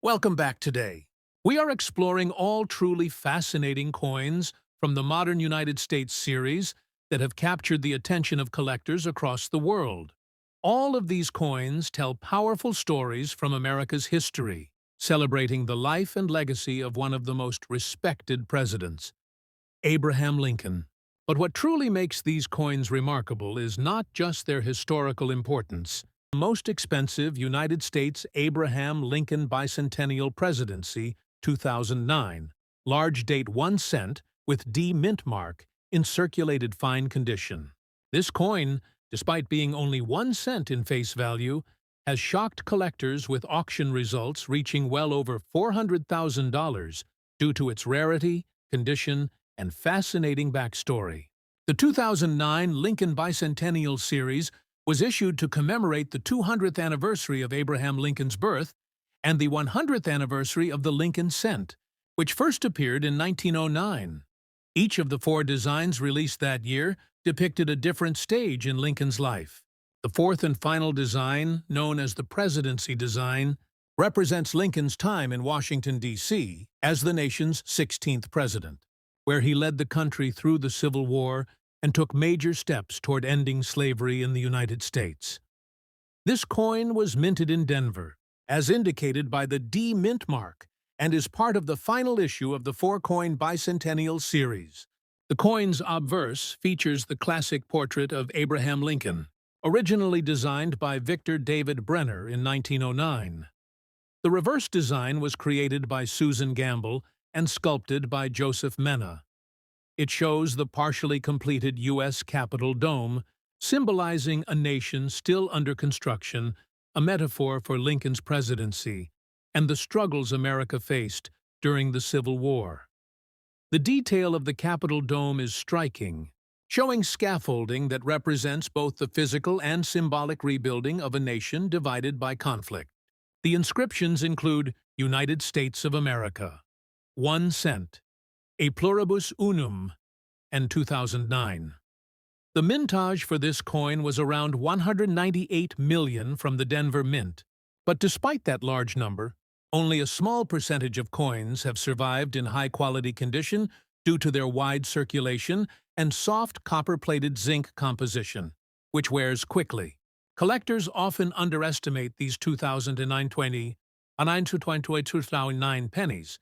Welcome back today. We are exploring all truly fascinating coins from the modern United States series that have captured the attention of collectors across the world. All of these coins tell powerful stories from America's history, celebrating the life and legacy of one of the most respected presidents, Abraham Lincoln. But what truly makes these coins remarkable is not just their historical importance. The most expensive United States Abraham Lincoln bicentennial presidency, 2009, large date 1 cent with D mint mark in circulated fine condition. This coin, despite being only 1 cent in face value, has shocked collectors with auction results reaching well over $400,000 due to its rarity, condition, and fascinating backstory. The 2009 Lincoln Bicentennial Series was issued to commemorate the 200th anniversary of Abraham Lincoln's birth and the 100th anniversary of the Lincoln Cent, which first appeared in 1909. Each of the 4 designs released that year depicted a different stage in Lincoln's life. The 4th and final design, known as the presidency design, represents Lincoln's time in Washington, D.C. as the nation's 16th president, where he led the country through the Civil War and took major steps toward ending slavery in the United States. This coin was minted in Denver, as indicated by the D mint mark, and is part of the final issue of the 4-coin bicentennial series. The coin's obverse features the classic portrait of Abraham Lincoln, originally designed by Victor David Brenner in 1909. The reverse design was created by Susan Gamble and sculpted by Joseph Mena. It shows the partially completed U.S. Capitol dome, symbolizing a nation still under construction, a metaphor for Lincoln's presidency, and the struggles America faced during the Civil War. The detail of the Capitol dome is striking, showing scaffolding that represents both the physical and symbolic rebuilding of a nation divided by conflict. The inscriptions include United States of America, 1 cent, A pluribus unum, and 2009. The mintage for this coin was around 198 million from the Denver Mint, but despite that large number, only a small percentage of coins have survived in high-quality condition due to their wide circulation and soft copper-plated zinc composition, which wears quickly. Collectors often underestimate these 2009 pennies,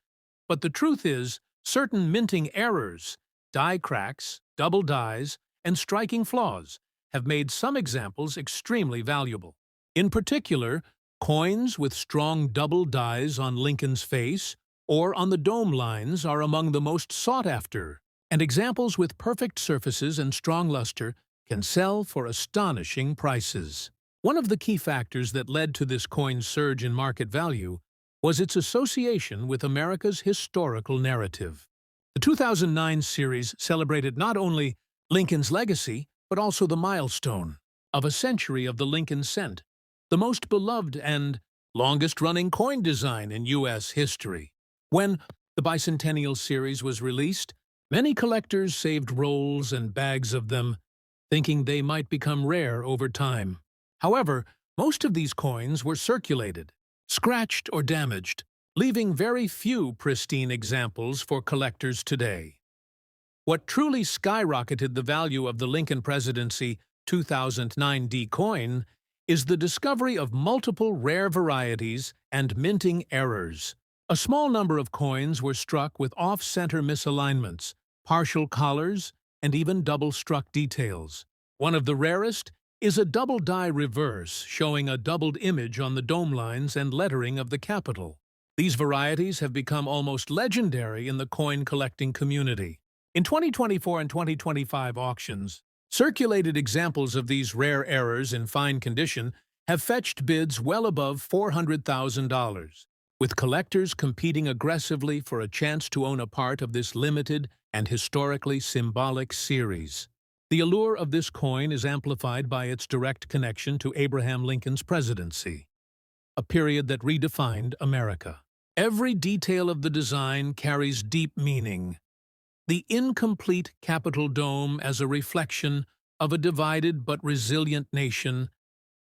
but the truth is, certain minting errors, die cracks, double dies, and striking flaws have made some examples extremely valuable. In particular, coins with strong double dies on Lincoln's face or on the dome lines are among the most sought after, and examples with perfect surfaces and strong luster can sell for astonishing prices. One of the key factors that led to this coin's surge in market value was its association with America's historical narrative. The 2009 series celebrated not only Lincoln's legacy, but also the milestone of a century of the Lincoln Cent, the most beloved and longest-running coin design in U.S. history. When the bicentennial series was released, many collectors saved rolls and bags of them, thinking they might become rare over time. However, most of these coins were circulated, scratched or damaged, leaving very few pristine examples for collectors today. What truly skyrocketed the value of the Lincoln Presidency 2009 D coin is the discovery of multiple rare varieties and minting errors. A small number of coins were struck with off-center misalignments, partial collars, and even double-struck details. One of the rarest is a double die reverse showing a doubled image on the dome lines and lettering of the Capitol. These varieties have become almost legendary in the coin collecting community. In 2024 and 2025 auctions, circulated examples of these rare errors in fine condition have fetched bids well above $400,000, with collectors competing aggressively for a chance to own a part of this limited and historically symbolic series. The allure of this coin is amplified by its direct connection to Abraham Lincoln's presidency, a period that redefined America. Every detail of the design carries deep meaning. The incomplete Capitol dome as a reflection of a divided but resilient nation,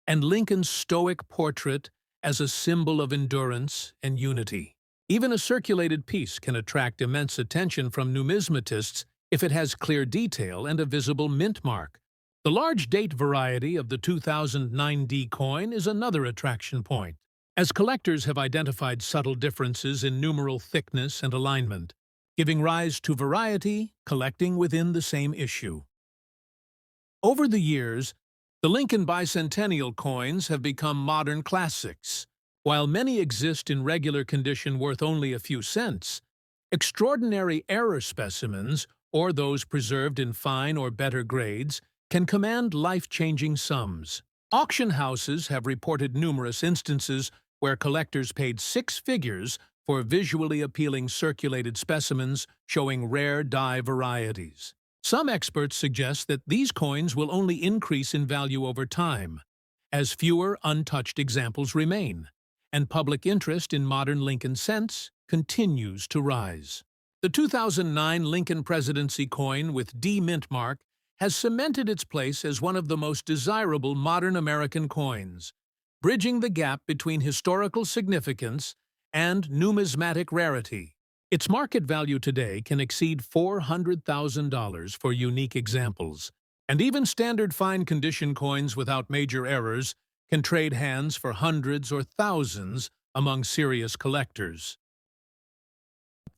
and Lincoln's stoic portrait as a symbol of endurance and unity. Even a circulated piece can attract immense attention from numismatists if it has clear detail and a visible mint mark. The large date variety of the 2009 D coin is another attraction point, as collectors have identified subtle differences in numeral thickness and alignment, giving rise to variety collecting within the same issue. Over the years, the Lincoln bicentennial coins have become modern classics. While many exist in regular condition worth only a few cents, extraordinary error specimens, or those preserved in fine or better grades, can command life-changing sums. Auction houses have reported numerous instances where collectors paid six figures for visually appealing circulated specimens showing rare die varieties. Some experts suggest that these coins will only increase in value over time, as fewer untouched examples remain, and public interest in modern Lincoln cents continues to rise. The 2009 Lincoln presidency coin with D mint mark has cemented its place as one of the most desirable modern American coins, bridging the gap between historical significance and numismatic rarity. Its market value today can exceed $400,000 for unique examples, and even standard fine condition coins without major errors can trade hands for hundreds or thousands among serious collectors.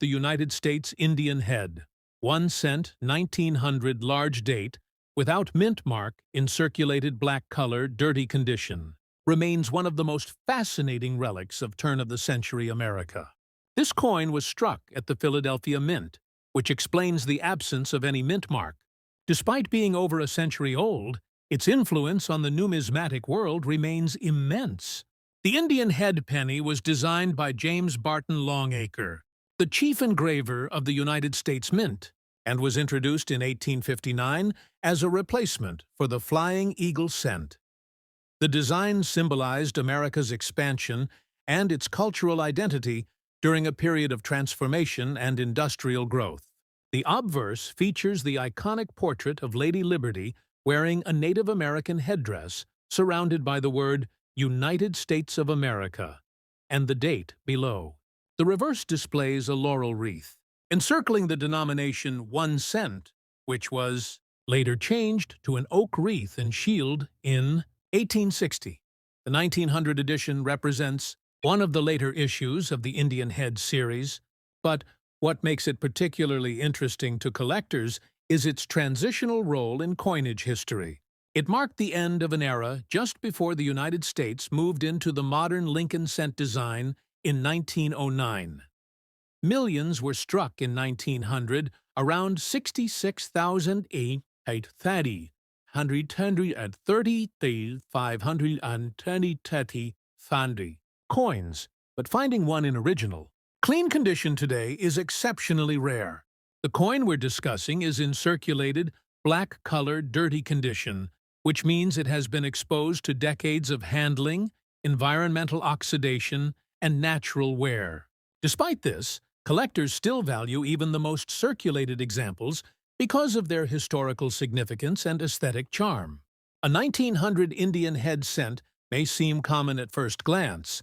The United States Indian head, 1 cent, 1900 large date, without mint mark in circulated black color, dirty condition, remains one of the most fascinating relics of turn-of-the-century America. This coin was struck at the Philadelphia Mint, which explains the absence of any mint mark. Despite being over a century old, its influence on the numismatic world remains immense. The Indian head penny was designed by James Barton Longacre, the chief engraver of the United States Mint, and was introduced in 1859 as a replacement for the Flying Eagle cent. The design symbolized America's expansion and its cultural identity during a period of transformation and industrial growth. The obverse features the iconic portrait of Lady Liberty wearing a Native American headdress surrounded by the word United States of America and the date below. The reverse displays a laurel wreath, encircling the denomination 1 cent, which was later changed to an oak wreath and shield in 1860. The 1900 edition represents one of the later issues of the Indian Head series, but what makes it particularly interesting to collectors is its transitional role in coinage history. It marked the end of an era just before the United States moved into the modern Lincoln cent design in 1909. Millions were struck in 1900, around 66,830, 520 coins, but finding one in original, clean condition today is exceptionally rare. The coin we're discussing is in circulated, black-colored, dirty condition, which means it has been exposed to decades of handling, environmental oxidation, and natural wear. Despite this, collectors still value even the most circulated examples because of their historical significance and aesthetic charm. A 1900 Indian head cent may seem common at first glance,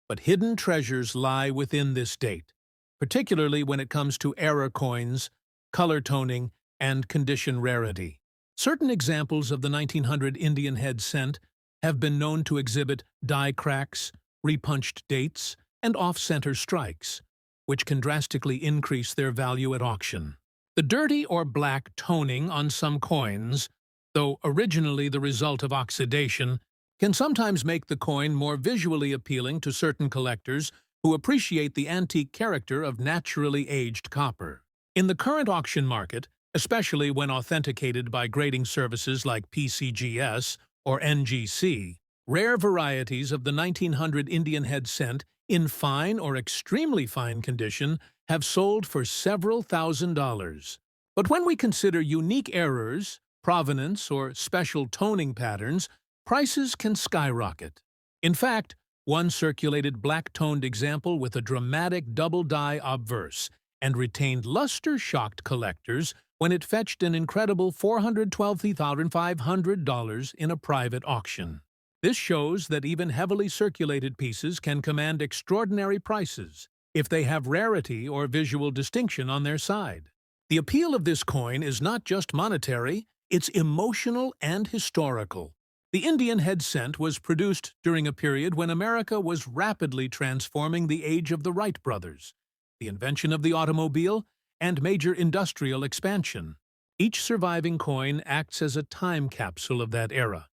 but hidden treasures lie within this date, particularly when it comes to error coins, color toning, and condition rarity. Certain examples of the 1900 Indian head cent have been known to exhibit die cracks, repunched dates, and off-center strikes, which can drastically increase their value at auction. The dirty or black toning on some coins, though originally the result of oxidation, can sometimes make the coin more visually appealing to certain collectors who appreciate the antique character of naturally aged copper. In the current auction market, especially when authenticated by grading services like PCGS or NGC, rare varieties of the 1900 Indian head cent in fine or extremely fine condition have sold for several $1,000s. But when we consider unique errors, provenance, or special toning patterns, prices can skyrocket. In fact, one circulated black-toned example with a dramatic double-die obverse and retained luster shocked collectors when it fetched an incredible $412,500 in a private auction. This shows that even heavily circulated pieces can command extraordinary prices if they have rarity or visual distinction on their side. The appeal of this coin is not just monetary, it's emotional and historical. The Indian head cent was produced during a period when America was rapidly transforming the age of the Wright brothers, the invention of the automobile, and major industrial expansion. Each surviving coin acts as a time capsule of that era,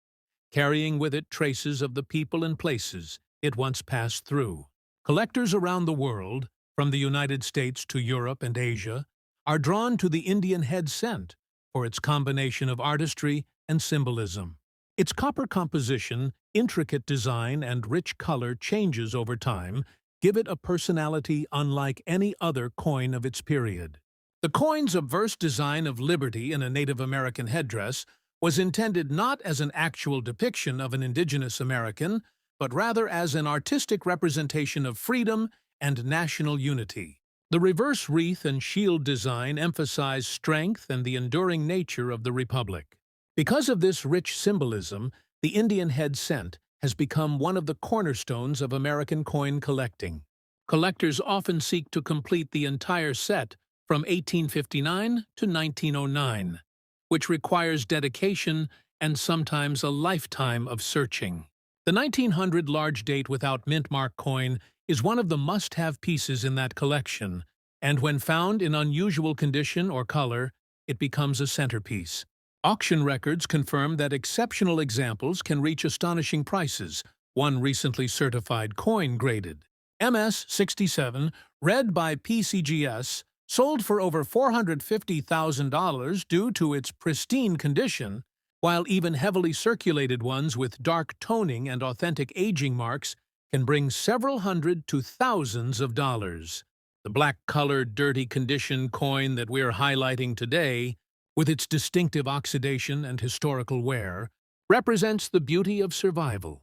carrying with it traces of the people and places it once passed through. Collectors around the world, from the United States to Europe and Asia, are drawn to the Indian head cent for its combination of artistry and symbolism. Its copper composition, intricate design, and rich color changes over time give it a personality unlike any other coin of its period. The coin's obverse design of liberty in a Native American headdress was intended not as an actual depiction of an indigenous American, but rather as an artistic representation of freedom and national unity. The reverse wreath and shield design emphasize strength and the enduring nature of the Republic. Because of this rich symbolism, the Indian head cent has become one of the cornerstones of American coin collecting. Collectors often seek to complete the entire set from 1859 to 1909, which requires dedication and sometimes a lifetime of searching. The 1900 large date without mint mark coin is one of the must-have pieces in that collection, and when found in unusual condition or color, it becomes a centerpiece. Auction records confirm that exceptional examples can reach astonishing prices. One recently certified coin graded MS-67, read by PCGS, sold for over $450,000 due to its pristine condition, while even heavily circulated ones with dark toning and authentic aging marks can bring several hundred to thousands of dollars. The black-colored, dirty condition coin that we're highlighting today, with its distinctive oxidation and historical wear, represents the beauty of survival.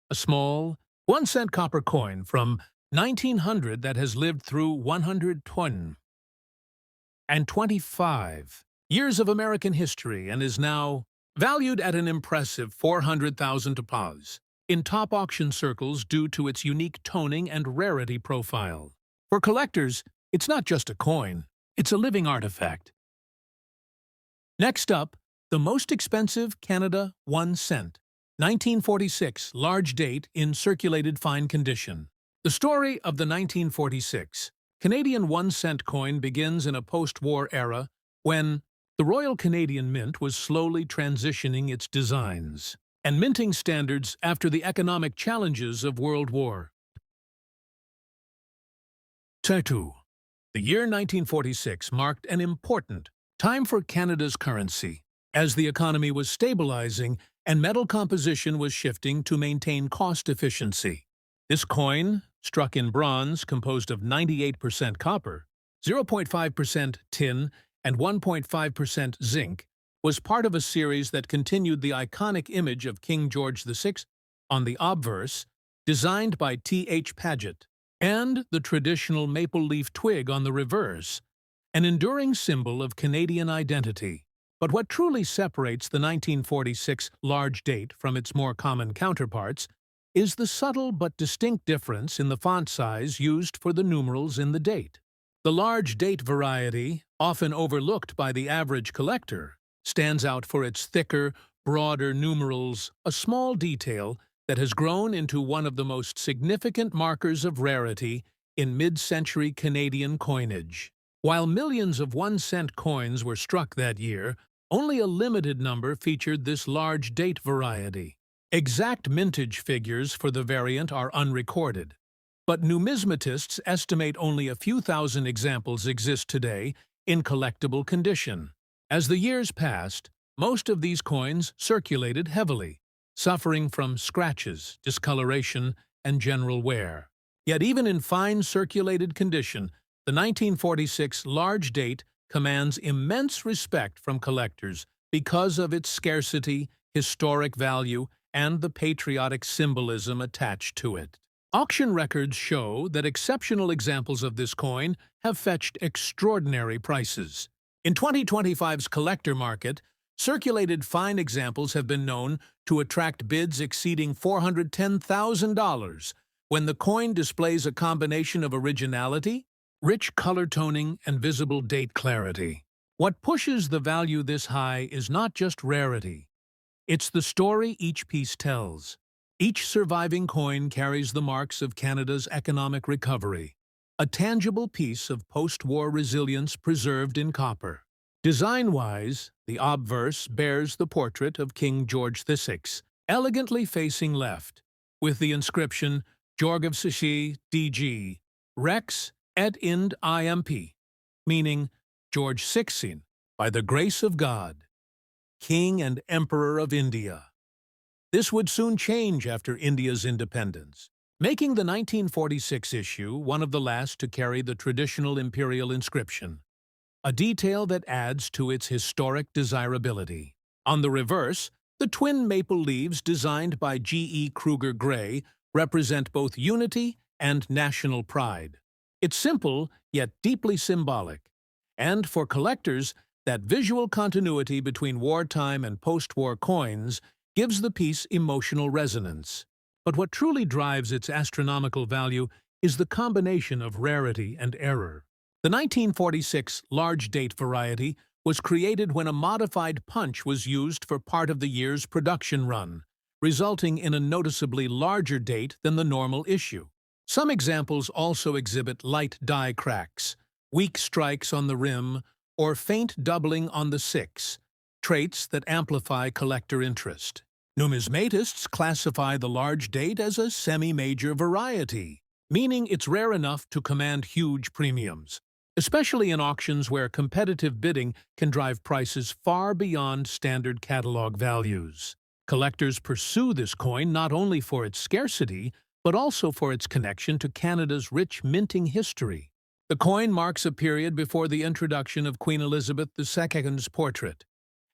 A small, 1-cent copper coin from 1900 that has lived through 125 years of American history and is now valued at an impressive $400,000 in top auction circles due to its unique toning and rarity profile. For collectors, it's not just a coin, it's a living artifact. Next up, the most expensive Canada 1 cent, 1946, large date in circulated fine condition. The story of the 1946 Canadian 1 cent coin begins in a post-war era when the Royal Canadian Mint was slowly transitioning its designs and minting standards after the economic challenges of World War II. The year 1946 marked an important time for Canada's currency, as the economy was stabilizing and metal composition was shifting to maintain cost efficiency. This coin, struck in bronze composed of 98% copper, 0.5% tin, and 1.5% zinc, was part of a series that continued the iconic image of King George VI on the obverse, designed by T.H. Paget, and the traditional maple leaf twig on the reverse, an enduring symbol of Canadian identity. But what truly separates the 1946 large date from its more common counterparts is the subtle but distinct difference in the font size used for the numerals in the date. The large date variety, often overlooked by the average collector, stands out for its thicker, broader numerals, a small detail that has grown into one of the most significant markers of rarity in mid-century Canadian coinage. While millions of 1 cent coins were struck that year, only a limited number featured this large date variety. Exact mintage figures for the variant are unrecorded, but numismatists estimate only a few thousand examples exist today in collectible condition. As the years passed, most of these coins circulated heavily, suffering from scratches, discoloration, and general wear. Yet even in fine circulated condition, the 1946 large date commands immense respect from collectors because of its scarcity, historic value, and the patriotic symbolism attached to it. Auction records show that exceptional examples of this coin have fetched extraordinary prices. In 2025's collector market, circulated fine examples have been known to attract bids exceeding $410,000 when the coin displays a combination of originality, rich color toning, and visible date clarity. What pushes the value this high is not just rarity. It's the story each piece tells. Each surviving coin carries the marks of Canada's economic recovery, a tangible piece of post-war resilience preserved in copper. Design-wise, the obverse bears the portrait of King George VI, elegantly facing left, with the inscription Georgevsici DG, Rex et ind imp, meaning George XVI, by the grace of God, King and Emperor of India. This would soon change after India's independence, making the 1946 issue one of the last to carry the traditional imperial inscription, a detail that adds to its historic desirability. On the reverse, the twin maple leaves designed by G.E. Kruger Gray represent both unity and national pride. It's simple, yet deeply symbolic. And for collectors, that visual continuity between wartime and post-war coins gives the piece emotional resonance. But what truly drives its astronomical value is the combination of rarity and error. The 1946 large date variety was created when a modified punch was used for part of the year's production run, resulting in a noticeably larger date than the normal issue. Some examples also exhibit light die cracks, weak strikes on the rim, or faint doubling on the six, traits that amplify collector interest. Numismatists classify the large date as a semi-major variety, meaning it's rare enough to command huge premiums, especially in auctions where competitive bidding can drive prices far beyond standard catalog values. Collectors pursue this coin not only for its scarcity, but also for its connection to Canada's rich minting history. The coin marks a period before the introduction of Queen Elizabeth II's portrait,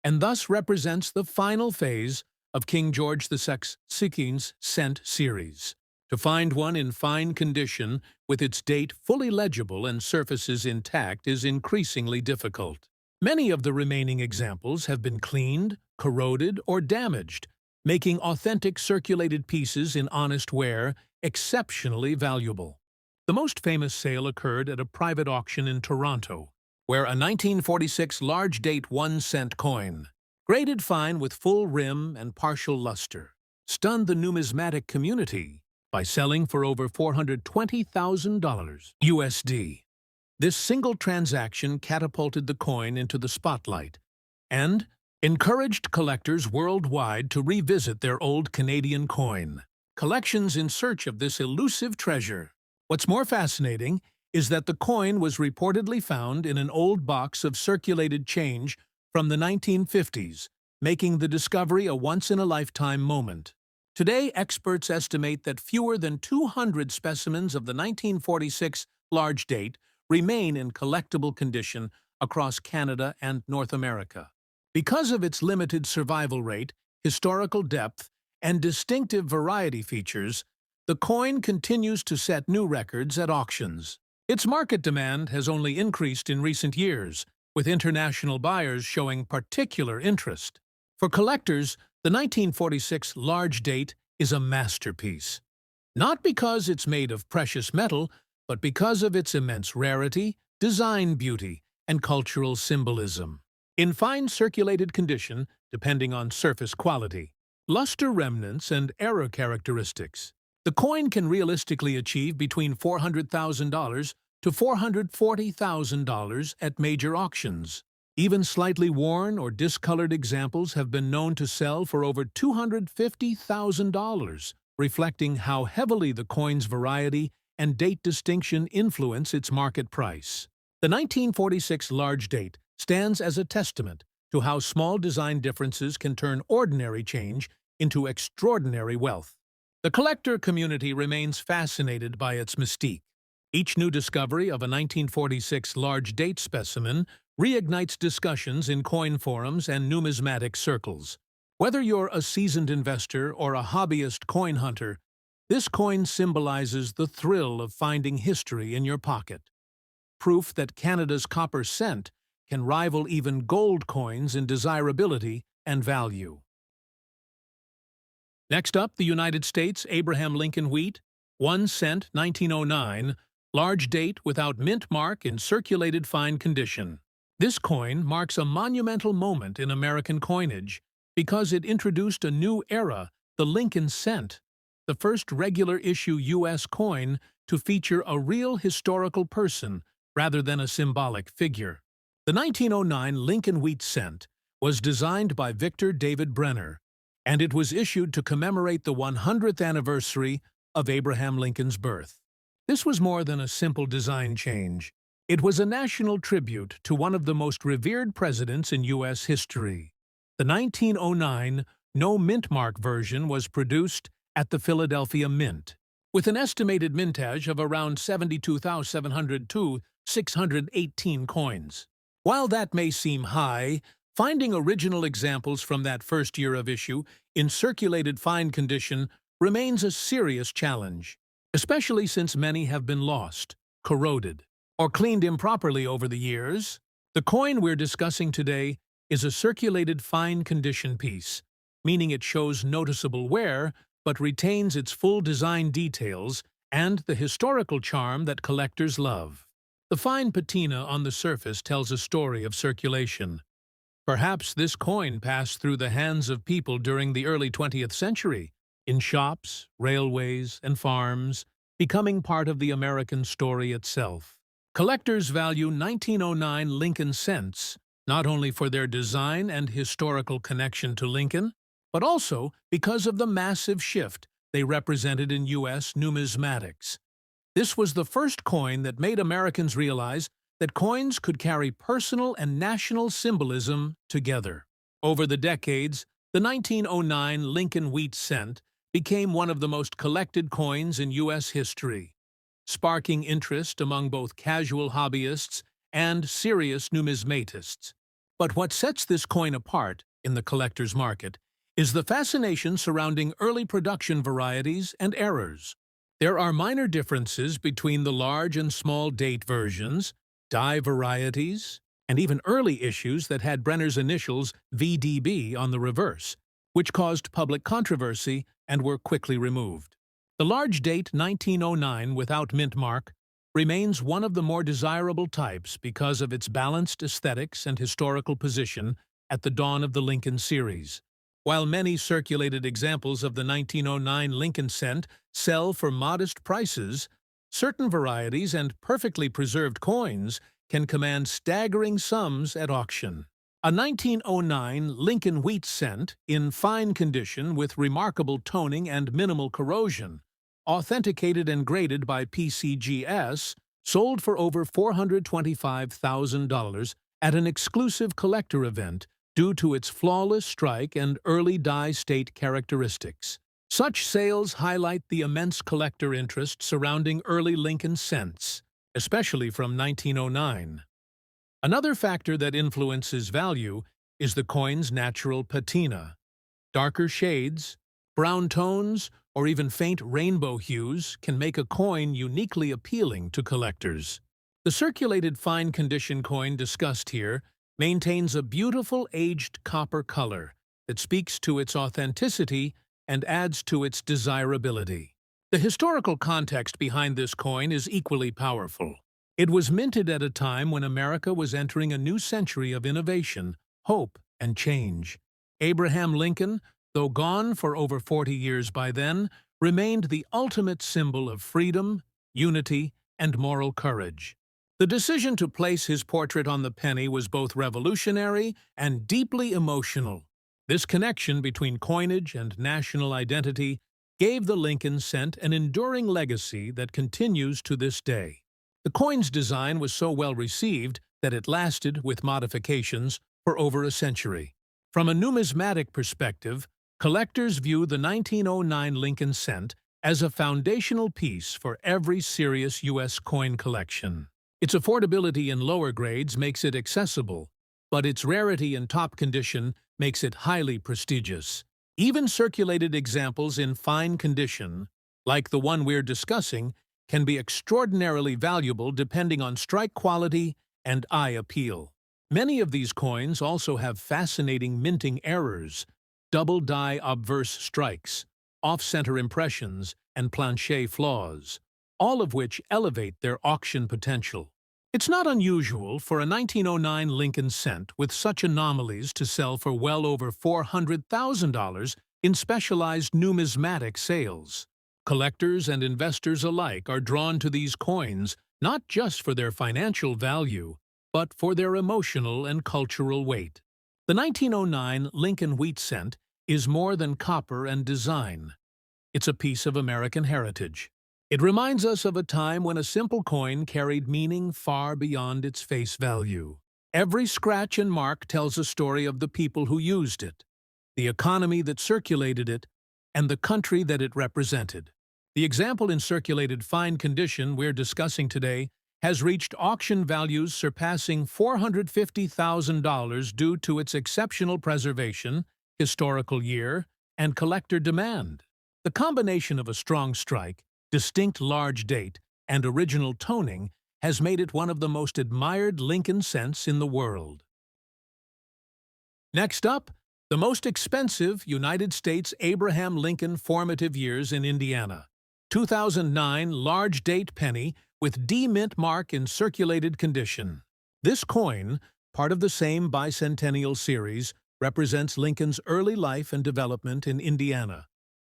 and thus represents the final phase of King George VI's cent series. To find one in fine condition, with its date fully legible and surfaces intact, is increasingly difficult. Many of the remaining examples have been cleaned, corroded, or damaged, making authentic circulated pieces in honest wear exceptionally valuable. The most famous sale occurred at a private auction in Toronto, where a 1946 large-date 1-cent coin, graded fine with full rim and partial luster, stunned the numismatic community by selling for over $420,000 USD. This single transaction catapulted the coin into the spotlight and encouraged collectors worldwide to revisit their old Canadian coin collections in search of this elusive treasure. What's more fascinating is that the coin was reportedly found in an old box of circulated change from the 1950s, making the discovery a once-in-a-lifetime moment. Today, experts estimate that fewer than 200 specimens of the 1946 large date remain in collectible condition across Canada and North America. Because of its limited survival rate, historical depth, and distinctive variety features, the coin continues to set new records at auctions. Its market demand has only increased in recent years, with international buyers showing particular interest. For collectors, the 1946 large date is a masterpiece. Not because it's made of precious metal, but because of its immense rarity, design beauty, and cultural symbolism. In fine circulated condition, depending on surface quality, luster remnants, and error characteristics, the coin can realistically achieve between $400,000 to $440,000 at major auctions. Even slightly worn or discolored examples have been known to sell for over $250,000, reflecting how heavily the coin's variety and date distinction influence its market price. The 1946 large date stands as a testament to how small design differences can turn ordinary change into extraordinary wealth. The collector community remains fascinated by its mystique. Each new discovery of a 1946 large date specimen reignites discussions in coin forums and numismatic circles. Whether you're a seasoned investor or a hobbyist coin hunter, this coin symbolizes the thrill of finding history in your pocket. Proof that Canada's copper cent can rival even gold coins in desirability and value. Next up, the United States Abraham Lincoln wheat, 1 cent, 1909, large date without mint mark in circulated fine condition. This coin marks a monumental moment in American coinage because it introduced a new era, the Lincoln cent, the first regular issue U.S. coin to feature a real historical person rather than a symbolic figure. The 1909 Lincoln wheat cent was designed by Victor David Brenner, and it was issued to commemorate the 100th anniversary of Abraham Lincoln's birth. This was more than a simple design change. It was a national tribute to one of the most revered presidents in U.S. history. The 1909 no mint mark version was produced at the Philadelphia Mint, with an estimated mintage of around 72,700 to 618 coins. While that may seem high, finding original examples from that first year of issue in circulated fine condition remains a serious challenge, especially since many have been lost, corroded, or cleaned improperly over the years. The coin we're discussing today is a circulated fine condition piece, meaning it shows noticeable wear but retains its full design details and the historical charm that collectors love. The fine patina on the surface tells a story of circulation. Perhaps this coin passed through the hands of people during the early 20th century, in shops, railways, and farms, becoming part of the American story itself. Collectors value 1909 Lincoln cents not only for their design and historical connection to Lincoln, but also because of the massive shift they represented in U.S. numismatics. This was the first coin that made Americans realize that coins could carry personal and national symbolism together. Over the decades, the 1909 Lincoln wheat cent became one of the most collected coins in U.S. history, sparking interest among both casual hobbyists and serious numismatists. But what sets this coin apart in the collector's market is the fascination surrounding early production varieties and errors. There are minor differences between the large and small date versions, die varieties, and even early issues that had Brenner's initials VDB on the reverse, which caused public controversy and were quickly removed. The large date 1909 without mint mark remains one of the more desirable types because of its balanced aesthetics and historical position at the dawn of the Lincoln series. While many circulated examples of the 1909 Lincoln cent sell for modest prices, certain varieties and perfectly preserved coins can command staggering sums at auction. A 1909 Lincoln wheat cent in fine condition with remarkable toning and minimal corrosion, authenticated and graded by PCGS, sold for over $425,000 at an exclusive collector event due to its flawless strike and early die state characteristics. Such sales highlight the immense collector interest surrounding early Lincoln cents, especially from 1909. Another factor that influences value is the coin's natural patina. Darker shades, brown tones, or even faint rainbow hues can make a coin uniquely appealing to collectors. The circulated fine condition coin discussed here maintains a beautiful aged copper color that speaks to its authenticity and adds to its desirability. The historical context behind this coin is equally powerful. It was minted at a time when America was entering a new century of innovation, hope, and change. Abraham Lincoln, though gone for over 40 years by then, remained the ultimate symbol of freedom, unity, and moral courage. The decision to place his portrait on the penny was both revolutionary and deeply emotional. This connection between coinage and national identity gave the Lincoln cent an enduring legacy that continues to this day. The coin's design was so well received that it lasted, with modifications, for over a century. From a numismatic perspective, collectors view the 1909 Lincoln cent as a foundational piece for every serious U.S. coin collection. Its affordability in lower grades makes it accessible, but its rarity in top condition makes it highly prestigious. Even circulated examples in fine condition, like the one we're discussing, can be extraordinarily valuable depending on strike quality and eye appeal. Many of these coins also have fascinating minting errors, double die obverse strikes, off-center impressions, and planché flaws, all of which elevate their auction potential. It's not unusual for a 1909 Lincoln cent with such anomalies to sell for well over $400,000 in specialized numismatic sales. Collectors and investors alike are drawn to these coins not just for their financial value, but for their emotional and cultural weight. The 1909 Lincoln wheat cent is more than copper and design. It's a piece of American heritage. It reminds us of a time when a simple coin carried meaning far beyond its face value. Every scratch and mark tells a story of the people who used it, the economy that circulated it, and the country that it represented. The example in circulated fine condition we're discussing today has reached auction values surpassing $450,000 due to its exceptional preservation, historical year, and collector demand. The combination of a strong strike, distinct large date, and original toning has made it one of the most admired Lincoln cents in the world. Next up, the most expensive United States Abraham Lincoln formative years in Indiana. 2009 large date penny with D mint mark in circulated condition. This coin, part of the same bicentennial series, represents Lincoln's early life and development in Indiana,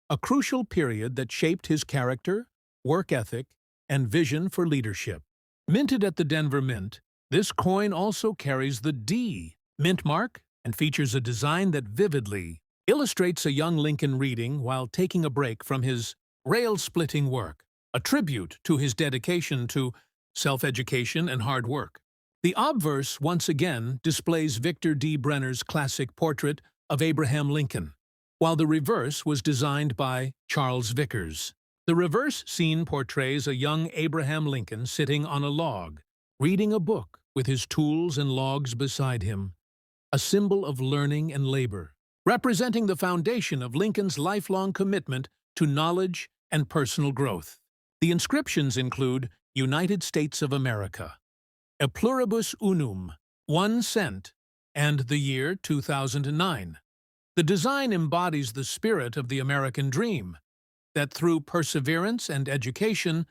a crucial period that shaped his character, work ethic, and vision for leadership. Minted at the Denver Mint, this coin also carries the D mint mark and features a design that vividly illustrates a young Lincoln reading while taking a break from his rail-splitting work, a tribute to his dedication to self-education and hard work. The obverse once again displays Victor D. Brenner's classic portrait of Abraham Lincoln, while the reverse was designed by Charles Vickers. The reverse scene portrays a young Abraham Lincoln sitting on a log, reading a book with his tools and logs beside him, a symbol of learning and labor, representing the foundation of Lincoln's lifelong commitment to knowledge and personal growth. The inscriptions include United States of America, E pluribus unum, 1 cent, and the year 2009. The design embodies the spirit of the American dream, that through perseverance and education,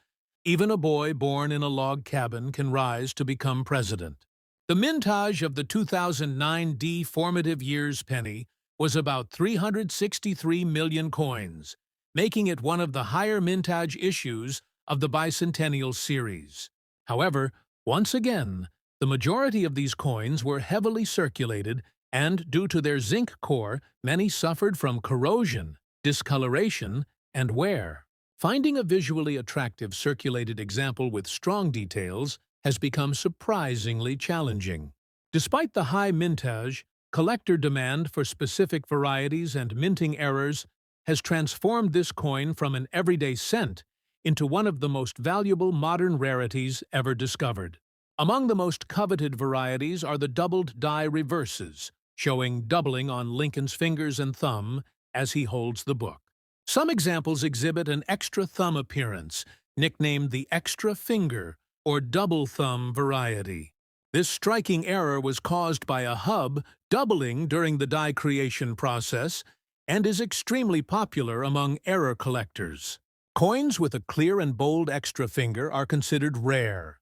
even a boy born in a log cabin can rise to become president. The mintage of the 2009 D formative years penny was about 363 million coins, making it one of the higher mintage issues of the bicentennial series. However, once again, the majority of these coins were heavily circulated, and due to their zinc core, many suffered from corrosion, discoloration, and wear. Finding a visually attractive circulated example with strong details has become surprisingly challenging. Despite the high mintage, collector demand for specific varieties and minting errors has transformed this coin from an everyday cent into one of the most valuable modern rarities ever discovered. Among the most coveted varieties are the doubled die reverses, showing doubling on Lincoln's fingers and thumb as he holds the book. Some examples exhibit an extra thumb appearance, nicknamed the extra finger or double thumb variety. This striking error was caused by a hub doubling during the die creation process and is extremely popular among error collectors. Coins with a clear and bold extra finger are considered rare,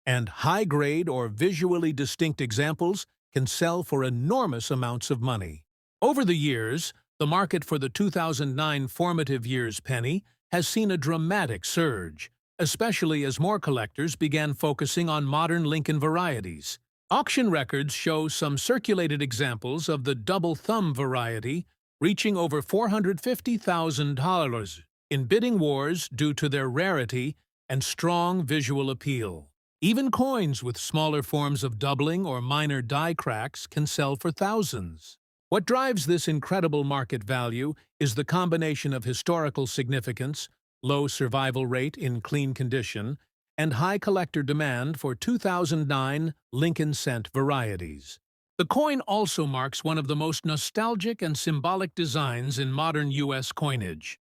and high-grade or visually distinct examples can sell for enormous amounts of money. Over the years, the market for the 2009 formative years penny has seen a dramatic surge, especially as more collectors began focusing on modern Lincoln varieties. Auction records show some circulated examples of the double thumb variety reaching over $450,000 in bidding wars due to their rarity and strong visual appeal. Even coins with smaller forms of doubling or minor die cracks can sell for thousands. What drives this incredible market value is the combination of historical significance, low survival rate in clean condition, and high collector demand for 2009 Lincoln cent varieties. The coin also marks one of the most nostalgic and symbolic designs in modern U.S. coinage.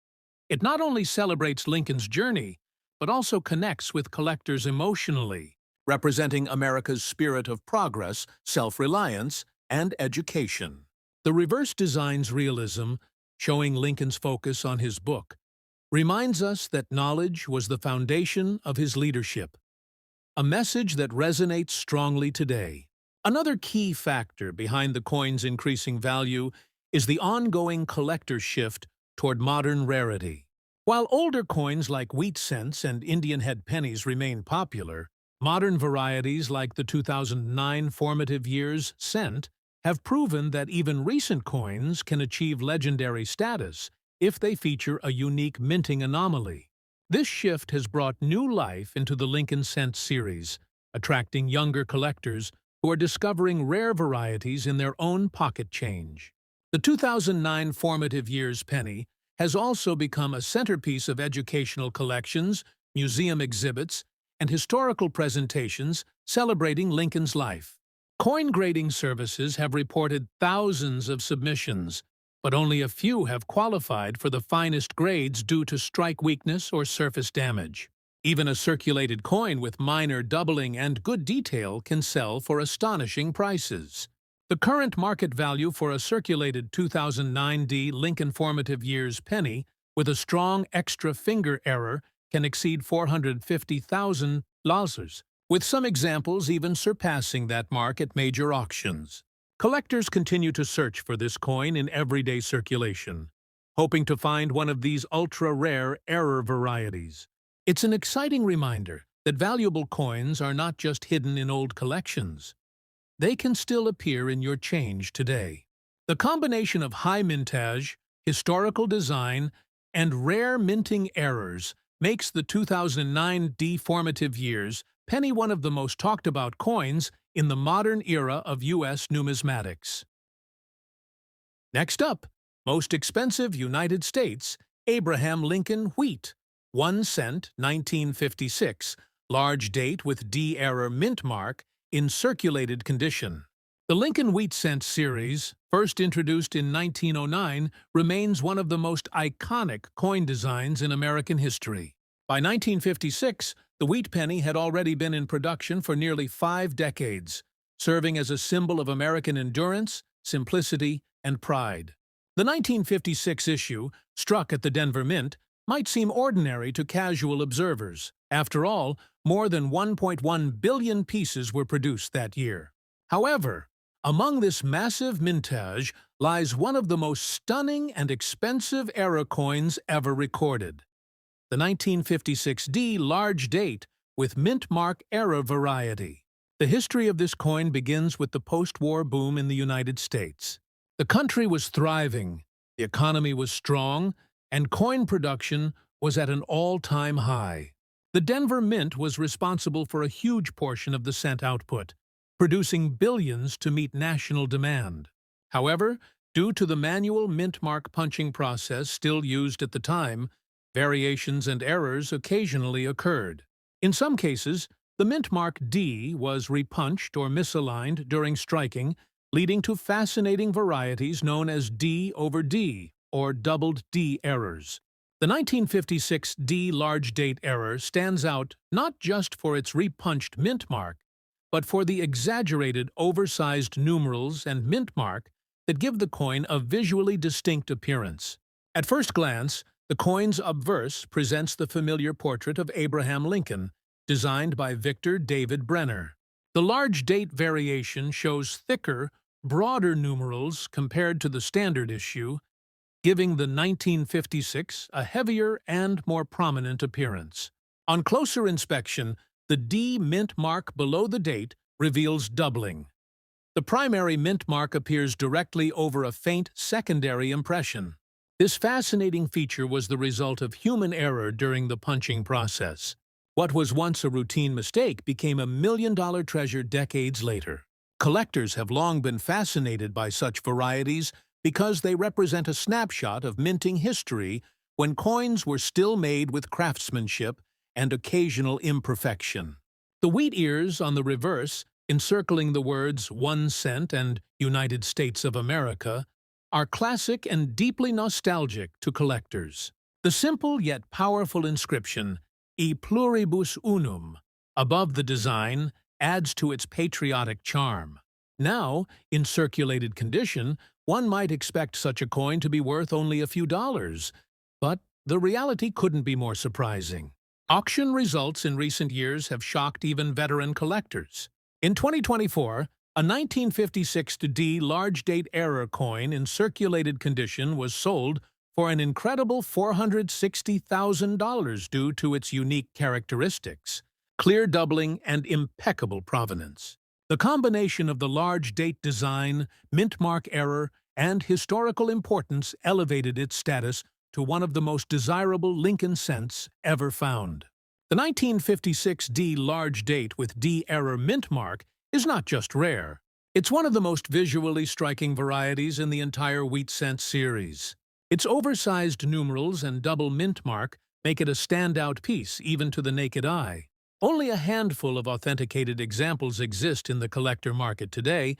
It not only celebrates Lincoln's journey, but also connects with collectors emotionally, representing America's spirit of progress, self-reliance, and education. The reverse design's realism showing Lincoln's focus on his book, reminds us that knowledge was the foundation of his leadership, a message that resonates strongly today. Another key factor behind the coin's increasing value is the ongoing collector shift toward modern rarity. While older coins like wheat cents and Indian head pennies remain popular, modern varieties like the 2009 formative years cent have proven that even recent coins can achieve legendary status if they feature a unique minting anomaly. This shift has brought new life into the Lincoln Cent series, attracting younger collectors who are discovering rare varieties in their own pocket change. The 2009 formative years penny has also become a centerpiece of educational collections, museum exhibits, and historical presentations celebrating Lincoln's life. Coin grading services have reported thousands of submissions, but only a few have qualified for the finest grades due to strike weakness or surface damage. Even a circulated coin with minor doubling and good detail can sell for astonishing prices. The current market value for a circulated 2009 Lincoln formative years penny with a strong extra finger error can exceed $450,000, with some examples even surpassing that mark at major auctions. Collectors continue to search for this coin in everyday circulation, hoping to find one of these ultra-rare error varieties. It's an exciting reminder that valuable coins are not just hidden in old collections. They can still appear in your change today. The combination of high mintage, historical design, and rare minting errors makes the 2009 formative years penny one of the most talked about coins in the modern era of U.S. numismatics. Next up, most expensive United States Abraham Lincoln wheat, 1 cent, 1956, large date with D error mint mark, in circulated condition. The Lincoln Wheat Cent series, first introduced in 1909, remains one of the most iconic coin designs in American history. By 1956, the wheat penny had already been in production for nearly 5 decades, serving as a symbol of American endurance, simplicity, and pride. The 1956 issue, struck at the Denver Mint, might seem ordinary to casual observers. After all, more than 1.1 billion pieces were produced that year. However, among this massive mintage lies one of the most stunning and expensive era coins ever recorded. The 1956 large date with mint mark era variety. The history of this coin begins with the post-war boom in the United States. The country was thriving, the economy was strong, and coin production was at an all-time high. The Denver Mint was responsible for a huge portion of the cent output, producing billions to meet national demand. However, due to the manual mint mark punching process still used at the time, variations and errors occasionally occurred. In some cases, the mint mark D was repunched or misaligned during striking, leading to fascinating varieties known as D over D, or doubled D errors. The 1956 large date error stands out not just for its repunched mint mark, but for the exaggerated oversized numerals and mint mark that give the coin a visually distinct appearance. At first glance, the coin's obverse presents the familiar portrait of Abraham Lincoln, designed by Victor David Brenner. The large date variation shows thicker, broader numerals compared to the standard issue, giving the 1956 a heavier and more prominent appearance. On closer inspection, the D mint mark below the date reveals doubling. The primary mint mark appears directly over a faint secondary impression. This fascinating feature was the result of human error during the punching process. What was once a routine mistake became a million-dollar treasure decades later. Collectors have long been fascinated by such varieties because they represent a snapshot of minting history when coins were still made with craftsmanship and occasional imperfection. The wheat ears on the reverse, encircling the words 1 cent and United States of America, are classic and deeply nostalgic to collectors. The simple yet powerful inscription, E pluribus unum, above the design adds to its patriotic charm. Now, in circulated condition, one might expect such a coin to be worth only a few dollars. But the reality couldn't be more surprising. Auction results in recent years have shocked even veteran collectors. In 2024, a 1956-D large-date error coin in circulated condition was sold for an incredible $460,000 due to its unique characteristics, clear doubling, and impeccable provenance. The combination of the large date design, mint mark error, and historical importance elevated its status to one of the most desirable Lincoln cents ever found. The 1956-D large date with D error mint mark is not just rare. It's one of the most visually striking varieties in the entire wheat cent series. Its oversized numerals and double mint mark make it a standout piece even to the naked eye. Only a handful of authenticated examples exist in the collector market today,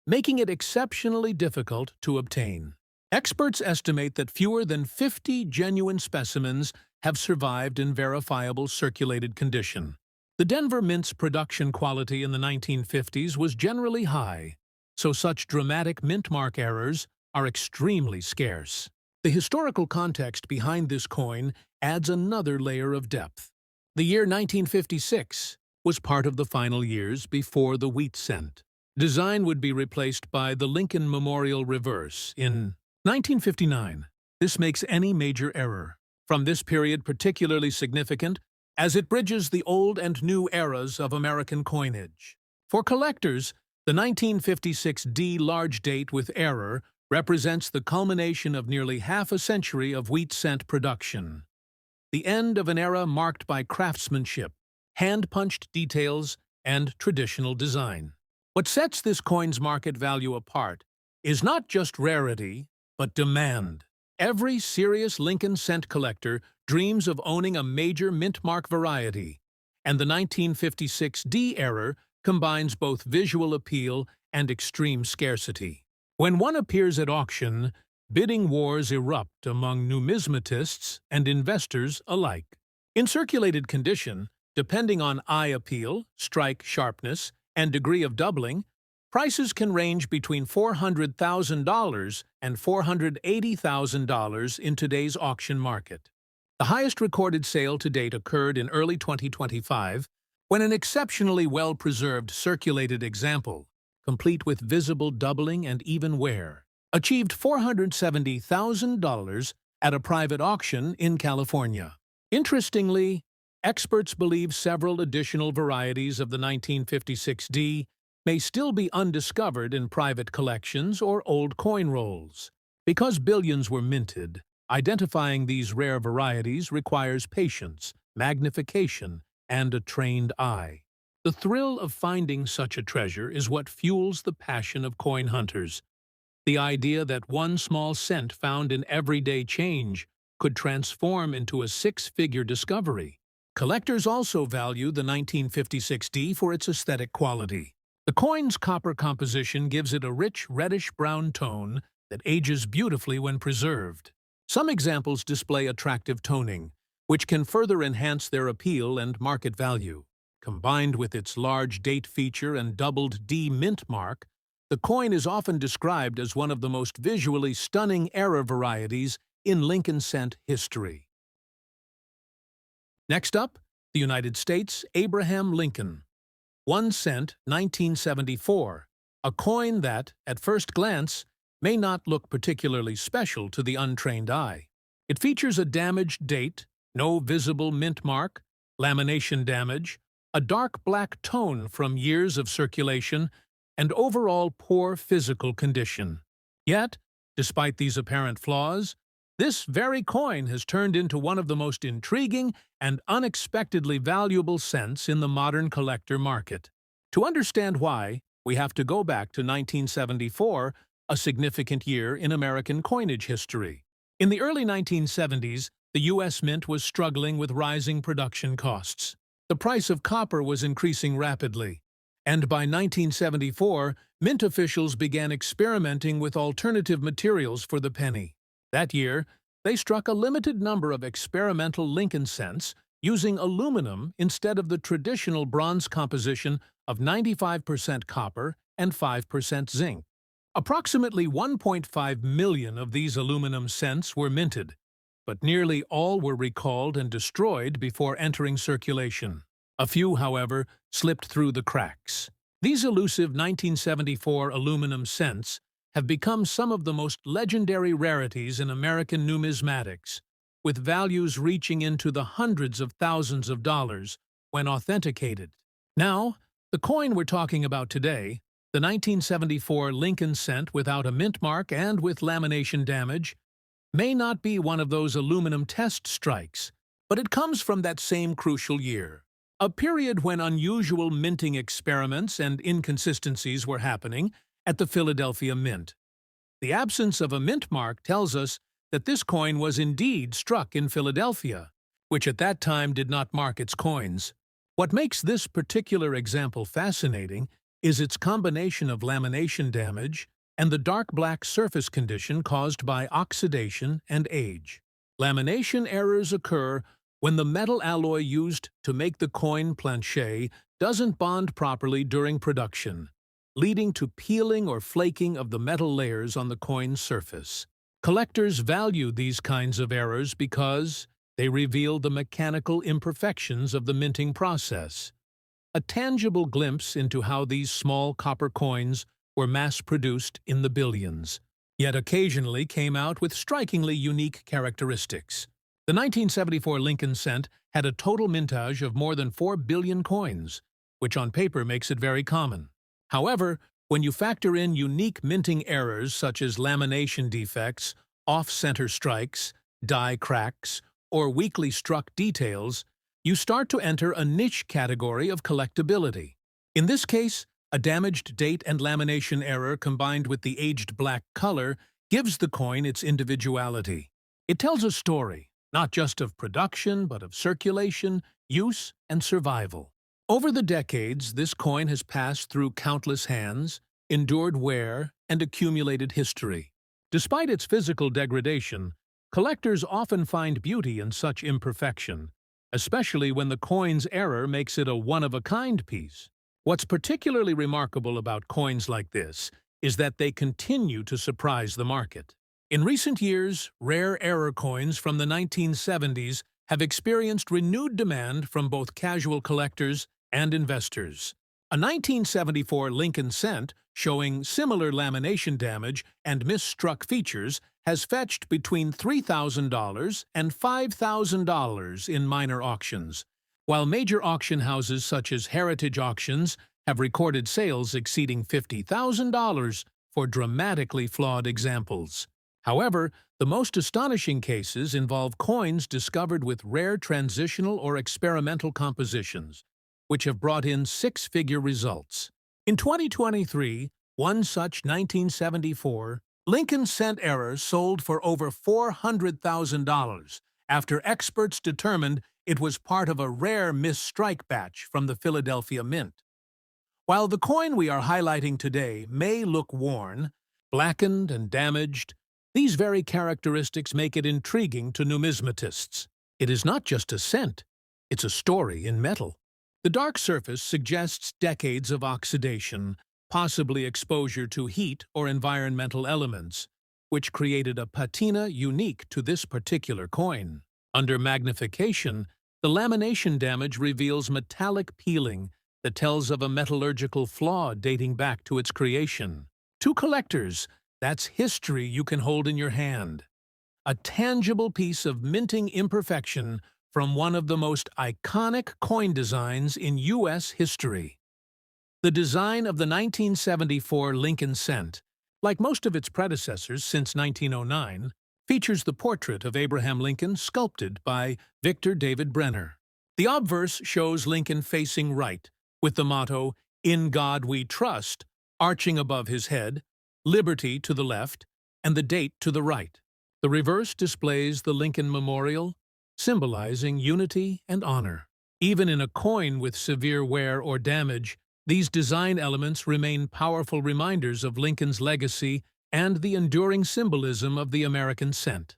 making it exceptionally difficult to obtain. Experts estimate that fewer than 50 genuine specimens have survived in verifiable circulated condition. The Denver Mint's production quality in the 1950s was generally high, so such dramatic mint mark errors are extremely scarce. The historical context behind this coin adds another layer of depth. The year 1956 was part of the final years before the wheat cent. Design would be replaced by the Lincoln Memorial Reverse in 1959. This makes any major error from this period particularly significant as it bridges the old and new eras of American coinage. For collectors, the 1956-D large date with error represents the culmination of nearly half a century of wheat cent production. The end of an era marked by craftsmanship, hand-punched details, and traditional design. What sets this coin's market value apart is not just rarity, but demand. Every serious Lincoln cent collector dreams of owning a major mint mark variety, and the 1956-D error combines both visual appeal and extreme scarcity. When one appears at auction, bidding wars erupt among numismatists and investors alike. In circulated condition, depending on eye appeal, strike sharpness, and degree of doubling, prices can range between $400,000 and $480,000 in today's auction market. The highest recorded sale to date occurred in early 2025, when an exceptionally well-preserved circulated example, complete with visible doubling and even wear, achieved $470,000 at a private auction in California. Interestingly, experts believe several additional varieties of the 1956-D may still be undiscovered in private collections or old coin rolls. Because billions were minted, identifying these rare varieties requires patience, magnification, and a trained eye. The thrill of finding such a treasure is what fuels the passion of coin hunters. The idea that one small cent found in everyday change could transform into a six-figure discovery. Collectors also value the 1956-D for its aesthetic quality. The coin's copper composition gives it a rich reddish-brown tone that ages beautifully when preserved. Some examples display attractive toning, which can further enhance their appeal and market value. Combined with its large date feature and doubled D mint mark, the coin is often described as one of the most visually stunning error varieties in Lincoln cent history. Next up, the United States Abraham Lincoln. 1 cent, 1974, a coin that, at first glance, may not look particularly special to the untrained eye. It features a damaged date, no visible mint mark, lamination damage, a dark black tone from years of circulation, and overall poor physical condition. Yet, despite these apparent flaws, this very coin has turned into one of the most intriguing and unexpectedly valuable cents in the modern collector market. To understand why, we have to go back to 1974, a significant year in American coinage history. In the early 1970s, the U.S. Mint was struggling with rising production costs. The price of copper was increasing rapidly, and by 1974, Mint officials began experimenting with alternative materials for the penny. That year, they struck a limited number of experimental Lincoln cents using aluminum instead of the traditional bronze composition of 95% copper and 5% zinc. Approximately 1.5 million of these aluminum cents were minted, but nearly all were recalled and destroyed before entering circulation. A few, however, slipped through the cracks. These elusive 1974 aluminum cents have become some of the most legendary rarities in American numismatics, with values reaching into the hundreds of thousands of dollars when authenticated. Now, the coin we're talking about today, the 1974 Lincoln cent without a mint mark and with lamination damage, may not be one of those aluminum test strikes, but it comes from that same crucial year, a period when unusual minting experiments and inconsistencies were happening at the Philadelphia Mint. The absence of a mint mark tells us that this coin was indeed struck in Philadelphia, which at that time did not mark its coins. What makes this particular example fascinating is its combination of lamination damage and the dark black surface condition caused by oxidation and age. Lamination errors occur when the metal alloy used to make the coin plancher doesn't bond properly during production, leading to peeling or flaking of the metal layers on the coin's surface. Collectors value these kinds of errors because they reveal the mechanical imperfections of the minting process, a tangible glimpse into how these small copper coins were mass-produced in the billions, yet occasionally came out with strikingly unique characteristics. The 1974 Lincoln cent had a total mintage of more than 4 billion coins, which on paper makes it very common. However, when you factor in unique minting errors such as lamination defects, off-center strikes, die cracks, or weakly struck details, you start to enter a niche category of collectability. In this case, a damaged date and lamination error combined with the aged black color gives the coin its individuality. It tells a story, not just of production, but of circulation, use, and survival. Over the decades, this coin has passed through countless hands, endured wear, and accumulated history. Despite its physical degradation, collectors often find beauty in such imperfection, especially when the coin's error makes it a one-of-a-kind piece. What's particularly remarkable about coins like this is that they continue to surprise the market. In recent years, rare error coins from the 1970s have experienced renewed demand from both casual collectors and investors. A 1974 Lincoln cent showing similar lamination damage and misstruck features has fetched between $3,000 and $5,000 in minor auctions, while major auction houses such as Heritage Auctions have recorded sales exceeding $50,000 for dramatically flawed examples. However, the most astonishing cases involve coins discovered with rare transitional or experimental compositions, which have brought in six-figure results. In 2023, one such 1974 Lincoln cent error sold for over $400,000 after experts determined it was part of a rare misstrike batch from the Philadelphia Mint. While the coin we are highlighting today may look worn, blackened, and damaged, these very characteristics make it intriguing to numismatists. It is not just a cent, it's a story in metal. The dark surface suggests decades of oxidation, possibly exposure to heat or environmental elements, which created a patina unique to this particular coin. Under magnification, the lamination damage reveals metallic peeling that tells of a metallurgical flaw dating back to its creation. To collectors, that's history you can hold in your hand. A tangible piece of minting imperfection from one of the most iconic coin designs in U.S. history. The design of the 1974 Lincoln cent, like most of its predecessors since 1909, features the portrait of Abraham Lincoln sculpted by Victor David Brenner. The obverse shows Lincoln facing right, with the motto, "In God We Trust," arching above his head, liberty to the left, and the date to the right. The reverse displays the Lincoln Memorial, symbolizing unity and honor. Even in a coin with severe wear or damage, these design elements remain powerful reminders of Lincoln's legacy and the enduring symbolism of the American cent.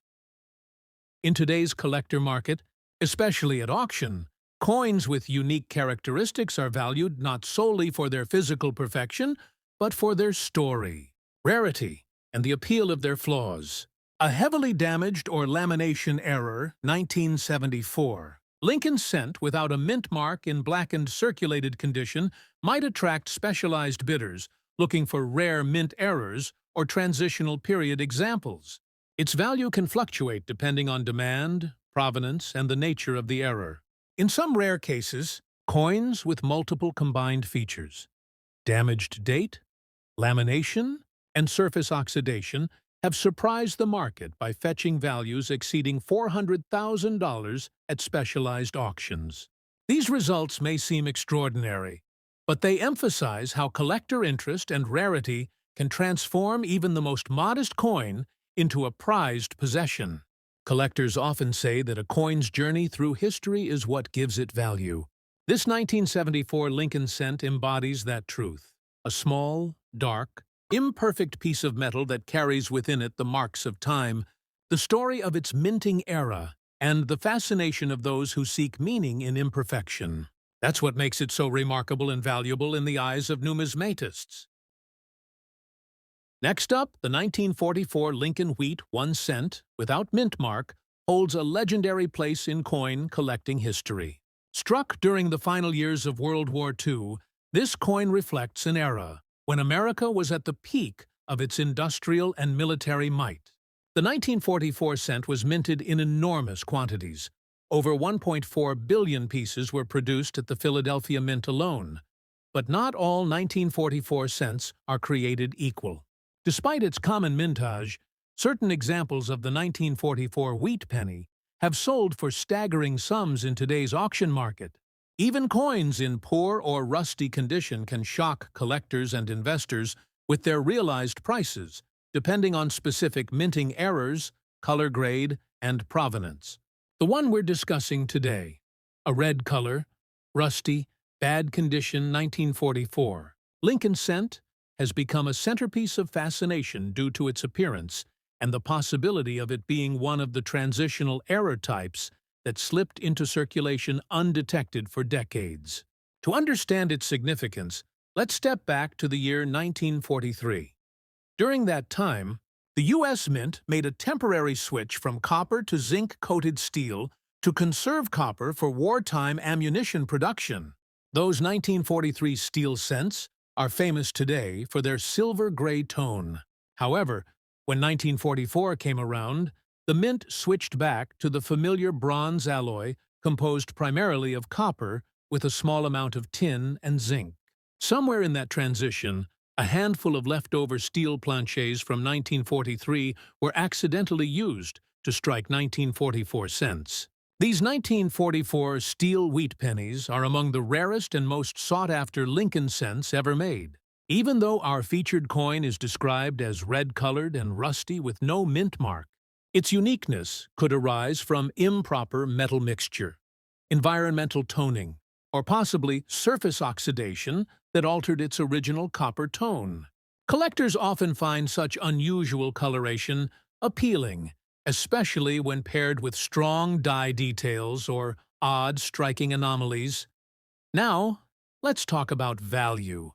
In today's collector market, especially at auction, coins with unique characteristics are valued not solely for their physical perfection, but for their story, rarity, and the appeal of their flaws. A heavily damaged or lamination error, 1974. Lincoln cent without a mint mark in blackened circulated condition might attract specialized bidders looking for rare mint errors or transitional period examples. Its value can fluctuate depending on demand, provenance, and the nature of the error. In some rare cases, coins with multiple combined features, damaged date, lamination, and surface oxidation, have surprised the market by fetching values exceeding $400,000 at specialized auctions. These results may seem extraordinary, but they emphasize how collector interest and rarity can transform even the most modest coin into a prized possession. Collectors often say that a coin's journey through history is what gives it value. This 1974 Lincoln cent embodies that truth. A small, dark, imperfect piece of metal that carries within it the marks of time, the story of its minting era, and the fascination of those who seek meaning in imperfection. That's what makes it so remarkable and valuable in the eyes of numismatists. Next up, the 1944 Lincoln Wheat 1 cent, without mint mark, holds a legendary place in coin collecting history. Struck during the final years of World War II, this coin reflects an era when America was at the peak of its industrial and military might. The 1944 cent was minted in enormous quantities. Over 1.4 billion pieces were produced at the Philadelphia Mint alone. But not all 1944 cents are created equal. Despite its common mintage, certain examples of the 1944 wheat penny have sold for staggering sums in today's auction market. Even coins in poor or rusty condition can shock collectors and investors with their realized prices, depending on specific minting errors, color grade, and provenance. The one we're discussing today, a red color, rusty, bad condition 1944 Lincoln cent, has become a centerpiece of fascination due to its appearance and the possibility of it being one of the transitional error types that slipped into circulation undetected for decades. To understand its significance, let's step back to the year 1943. During that time, the U.S. Mint made a temporary switch from copper to zinc-coated steel to conserve copper for wartime ammunition production. Those 1943 steel cents are famous today for their silver-gray tone. However, when 1944 came around, the mint switched back to the familiar bronze alloy composed primarily of copper with a small amount of tin and zinc. Somewhere in that transition, a handful of leftover steel planchets from 1943 were accidentally used to strike 1944 cents. These 1944 steel wheat pennies are among the rarest and most sought-after Lincoln cents ever made. Even though our featured coin is described as red-colored and rusty with no mint mark, its uniqueness could arise from improper metal mixture, environmental toning, or possibly surface oxidation that altered its original copper tone. Collectors often find such unusual coloration appealing, especially when paired with strong dye details or odd striking anomalies. Now, let's talk about value.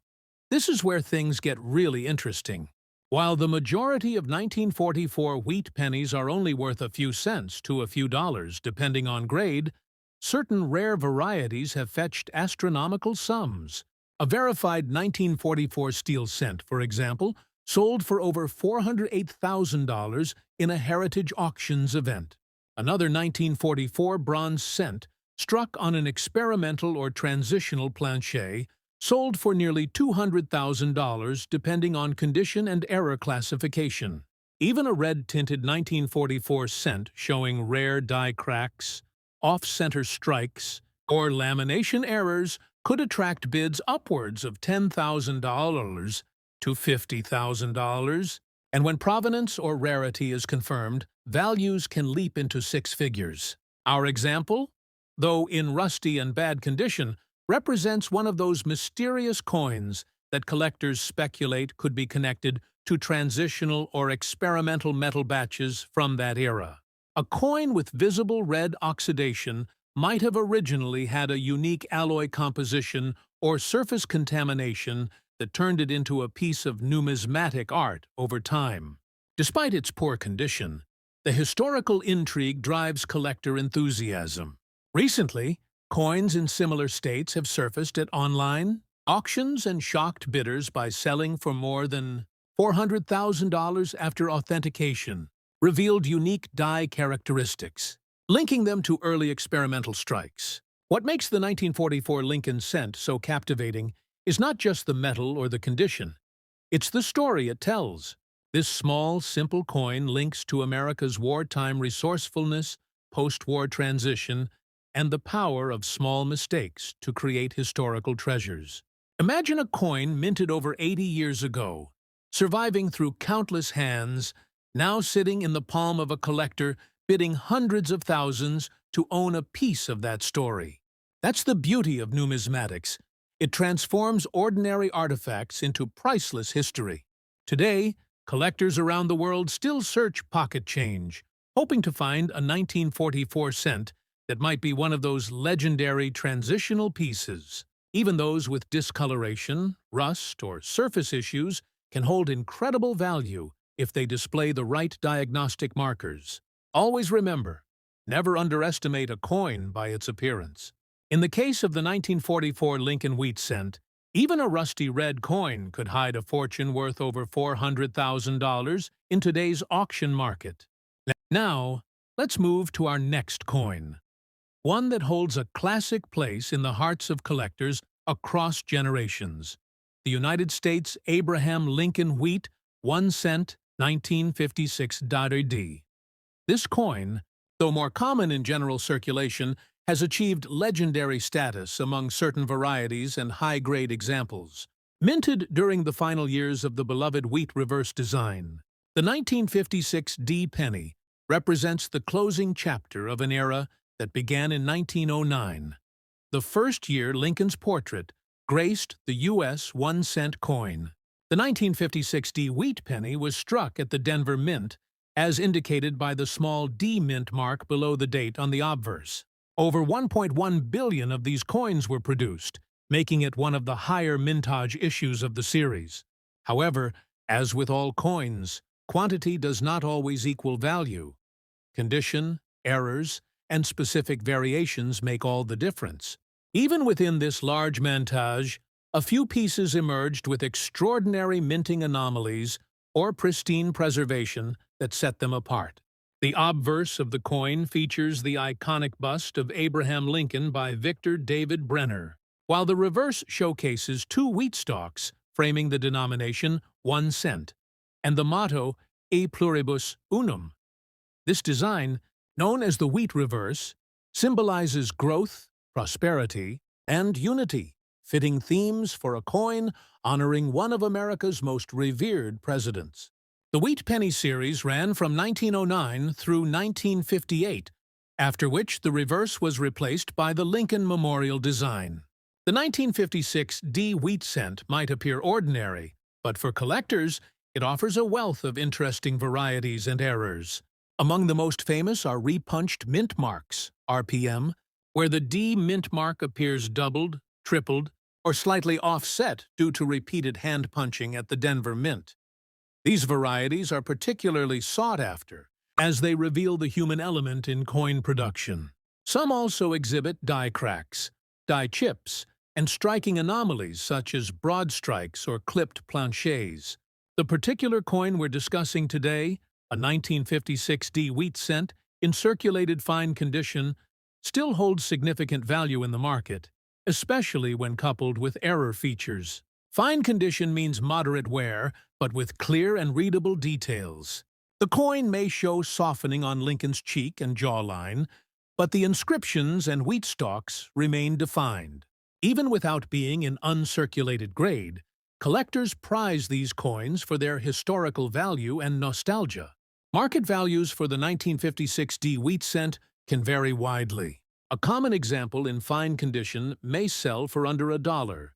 This is where things get really interesting. While the majority of 1944 wheat pennies are only worth a few cents to a few dollars, depending on grade, certain rare varieties have fetched astronomical sums. A verified 1944 steel cent, for example, sold for over $408,000 in a Heritage Auctions event. Another 1944 bronze cent, struck on an experimental or transitional planchet, sold for nearly $200,000 depending on condition and error classification. Even a red-tinted 1944 cent showing rare die cracks, off-center strikes, or lamination errors could attract bids upwards of $10,000 to $50,000, and when provenance or rarity is confirmed, values can leap into six figures. Our example, though in rusty and bad condition, represents one of those mysterious coins that collectors speculate could be connected to transitional or experimental metal batches from that era. A coin with visible red oxidation might have originally had a unique alloy composition or surface contamination that turned it into a piece of numismatic art over time. Despite its poor condition, the historical intrigue drives collector enthusiasm. Recently, coins in similar states have surfaced at online auctions and shocked bidders by selling for more than $400,000 after authentication revealed unique die characteristics, linking them to early experimental strikes. What makes the 1944 Lincoln cent so captivating is not just the metal or the condition, it's the story it tells. This small, simple coin links to America's wartime resourcefulness, post-war transition, and the power of small mistakes to create historical treasures. Imagine a coin minted over 80 years ago, surviving through countless hands, now sitting in the palm of a collector bidding hundreds of thousands to own a piece of that story. That's the beauty of numismatics. It transforms ordinary artifacts into priceless history. Today, collectors around the world still search pocket change, hoping to find a 1944 cent that might be one of those legendary transitional pieces. Even those with discoloration, rust, or surface issues can hold incredible value if they display the right diagnostic markers. Always remember, never underestimate a coin by its appearance. In the case of the 1944 Lincoln wheat cent, even a rusty red coin could hide a fortune worth over $400,000 in today's auction market. Now, let's move to our next coin, one that holds a classic place in the hearts of collectors across generations. The United States Abraham Lincoln Wheat 1 cent 1956 $D. This coin, though more common in general circulation, has achieved legendary status among certain varieties and high-grade examples. Minted during the final years of the beloved wheat reverse design, the 1956 D penny represents the closing chapter of an era that began in 1909. The first year Lincoln's portrait graced the U.S. 1 cent coin. The 1956 D wheat penny was struck at the Denver Mint, as indicated by the small D mint mark below the date on the obverse. Over 1.1 billion of these coins were produced, making it one of the higher mintage issues of the series. However, as with all coins, quantity does not always equal value. Condition, errors, and specific variations make all the difference. Even within this large mintage, a few pieces emerged with extraordinary minting anomalies or pristine preservation that set them apart. The obverse of the coin features the iconic bust of Abraham Lincoln by Victor David Brenner, while the reverse showcases two wheat stalks framing the denomination 1 cent and the motto E pluribus unum. This design, known as the wheat reverse, symbolizes growth, prosperity, and unity, fitting themes for a coin honoring one of America's most revered presidents. The Wheat Penny series ran from 1909 through 1958, after which the reverse was replaced by the Lincoln Memorial design. The 1956 D wheat cent might appear ordinary, but for collectors, it offers a wealth of interesting varieties and errors. Among the most famous are repunched mint marks, RPM, where the D mint mark appears doubled, tripled, or slightly offset due to repeated hand punching at the Denver Mint. These varieties are particularly sought after, as they reveal the human element in coin production. Some also exhibit die cracks, die chips, and striking anomalies such as broad strikes or clipped planchets. The particular coin we're discussing today, a 1956 D wheat cent in circulated fine condition, still holds significant value in the market, especially when coupled with error features. Fine condition means moderate wear, but with clear and readable details. The coin may show softening on Lincoln's cheek and jawline, but the inscriptions and wheat stalks remain defined. Even without being in uncirculated grade, collectors prize these coins for their historical value and nostalgia. Market values for the 1956 D wheat cent can vary widely. A common example in fine condition may sell for under $1,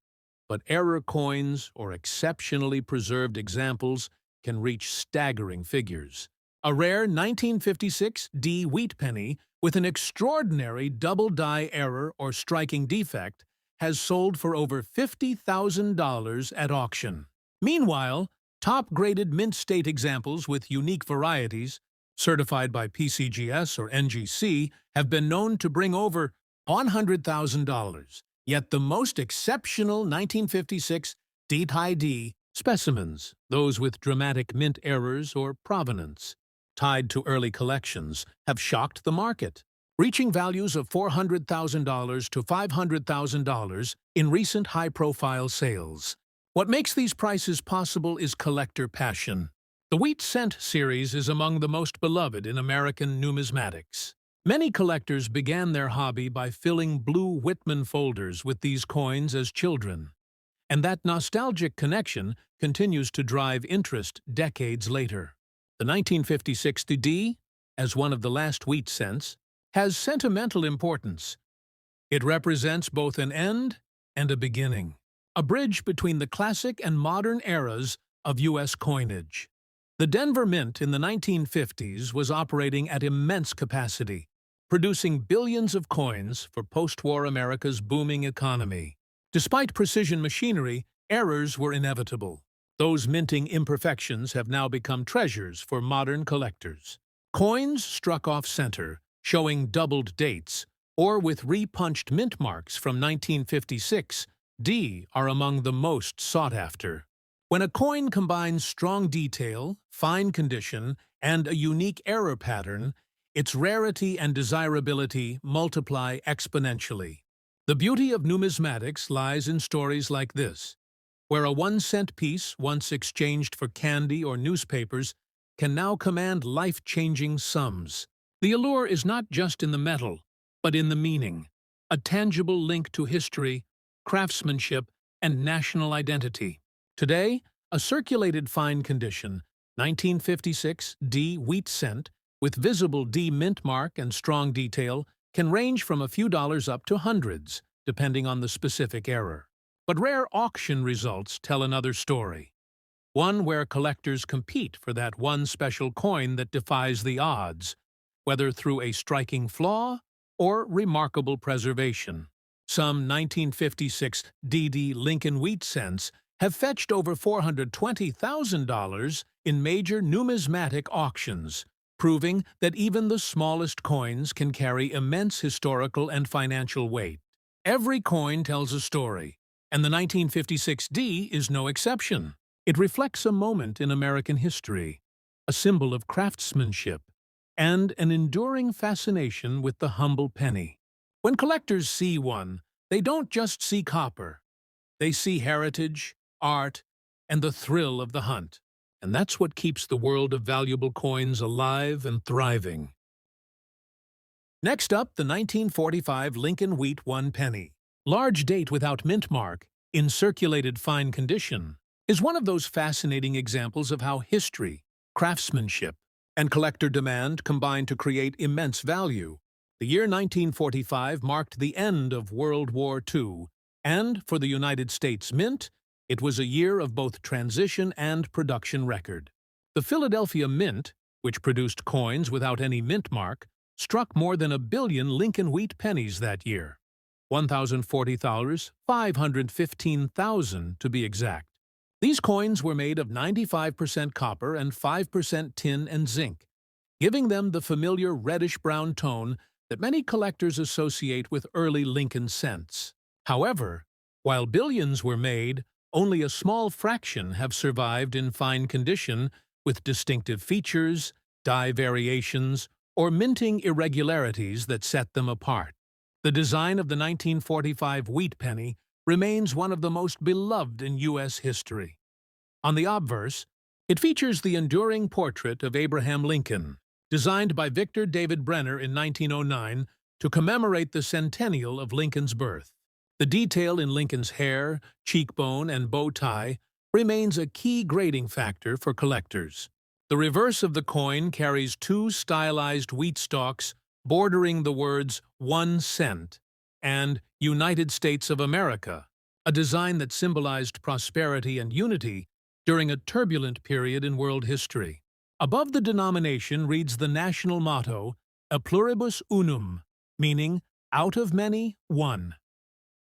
but error coins or exceptionally preserved examples can reach staggering figures. A rare 1956 D wheat penny with an extraordinary double die error or striking defect has sold for over $50,000 at auction. Meanwhile, top-graded mint state examples with unique varieties, certified by PCGS or NGC, have been known to bring over $100,000. Yet the most exceptional 1956 D specimens, those with dramatic mint errors or provenance, tied to early collections, have shocked the market, reaching values of $400,000 to $500,000 in recent high-profile sales. What makes these prices possible is collector passion. The Wheat Cent series is among the most beloved in American numismatics. Many collectors began their hobby by filling blue Whitman folders with these coins as children, and that nostalgic connection continues to drive interest decades later. The 1956 D, as one of the last wheat cents, has sentimental importance. It represents both an end and a beginning, a bridge between the classic and modern eras of U.S. coinage. The Denver Mint in the 1950s was operating at immense capacity, producing billions of coins for post-war America's booming economy. Despite precision machinery, errors were inevitable. Those minting imperfections have now become treasures for modern collectors. Coins struck off-center, showing doubled dates, or with repunched mint marks from 1956, D are among the most sought after. When a coin combines strong detail, fine condition, and a unique error pattern, its rarity and desirability multiply exponentially. The beauty of numismatics lies in stories like this, where a 1-cent piece, once exchanged for candy or newspapers, can now command life-changing sums. The allure is not just in the metal, but in the meaning, a tangible link to history, craftsmanship, and national identity. Today, a circulated fine condition, 1956 D wheat cent, with visible D mint mark and strong detail, can range from a few dollars up to hundreds, depending on the specific error. But rare auction results tell another story, one where collectors compete for that one special coin that defies the odds, whether through a striking flaw or remarkable preservation. Some 1956 DD Lincoln wheat cents have fetched over $420,000 in major numismatic auctions, proving that even the smallest coins can carry immense historical and financial weight. Every coin tells a story, and the 1956 D is no exception. It reflects a moment in American history, a symbol of craftsmanship, and an enduring fascination with the humble penny. When collectors see one, they don't just see copper. They see heritage, art, and the thrill of the hunt. And that's what keeps the world of valuable coins alive and thriving. Next up, the 1945 Lincoln Wheat 1 penny. Large date without mint mark, in circulated fine condition, is one of those fascinating examples of how history, craftsmanship, and collector demand combine to create immense value. The year 1945 marked the end of World War II, and for the United States Mint, it was a year of both transition and production record. The Philadelphia Mint, which produced coins without any mint mark, struck more than 1 billion Lincoln Wheat pennies that year. $1,040, 515,000 to be exact. These coins were made of 95% copper and 5% tin and zinc, giving them the familiar reddish-brown tone that many collectors associate with early Lincoln cents. However, while billions were made, only a small fraction have survived in fine condition with distinctive features, die variations, or minting irregularities that set them apart. The design of the 1945 wheat penny remains one of the most beloved in U.S. history. On the obverse, it features the enduring portrait of Abraham Lincoln, designed by Victor David Brenner in 1909 to commemorate the centennial of Lincoln's birth. The detail in Lincoln's hair, cheekbone, and bow tie remains a key grading factor for collectors. The reverse of the coin carries 2 stylized wheat stalks bordering the words 1 cent and United States of America, a design that symbolized prosperity and unity during a turbulent period in world history. Above the denomination reads the national motto, A pluribus unum, meaning out of many, one.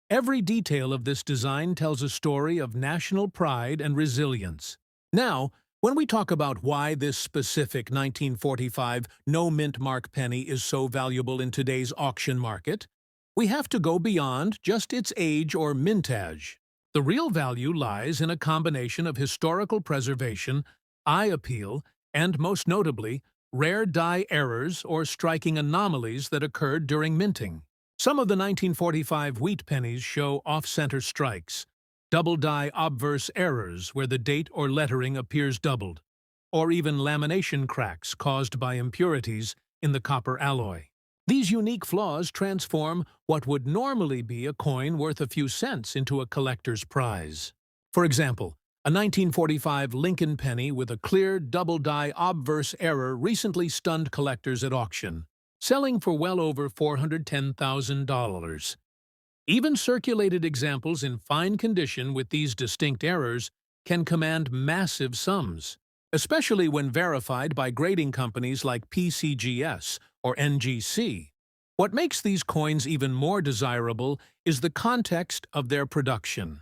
Every detail of this design tells a story of national pride and resilience. Now, when we talk about why this specific 1945 no-mint mark penny is so valuable in today's auction market, we have to go beyond just its age or mintage. The real value lies in a combination of historical preservation, eye appeal, and, most notably, rare die errors or striking anomalies that occurred during minting. Some of the 1945 wheat pennies show off-center strikes, double-die obverse errors where the date or lettering appears doubled, or even lamination cracks caused by impurities in the copper alloy. These unique flaws transform what would normally be a coin worth a few cents into a collector's prize. For example, a 1945 Lincoln penny with a clear double-die obverse error recently stunned collectors at auction, selling for well over $410,000. Even circulated examples in fine condition with these distinct errors can command massive sums, especially when verified by grading companies like PCGS or NGC. What makes these coins even more desirable is the context of their production.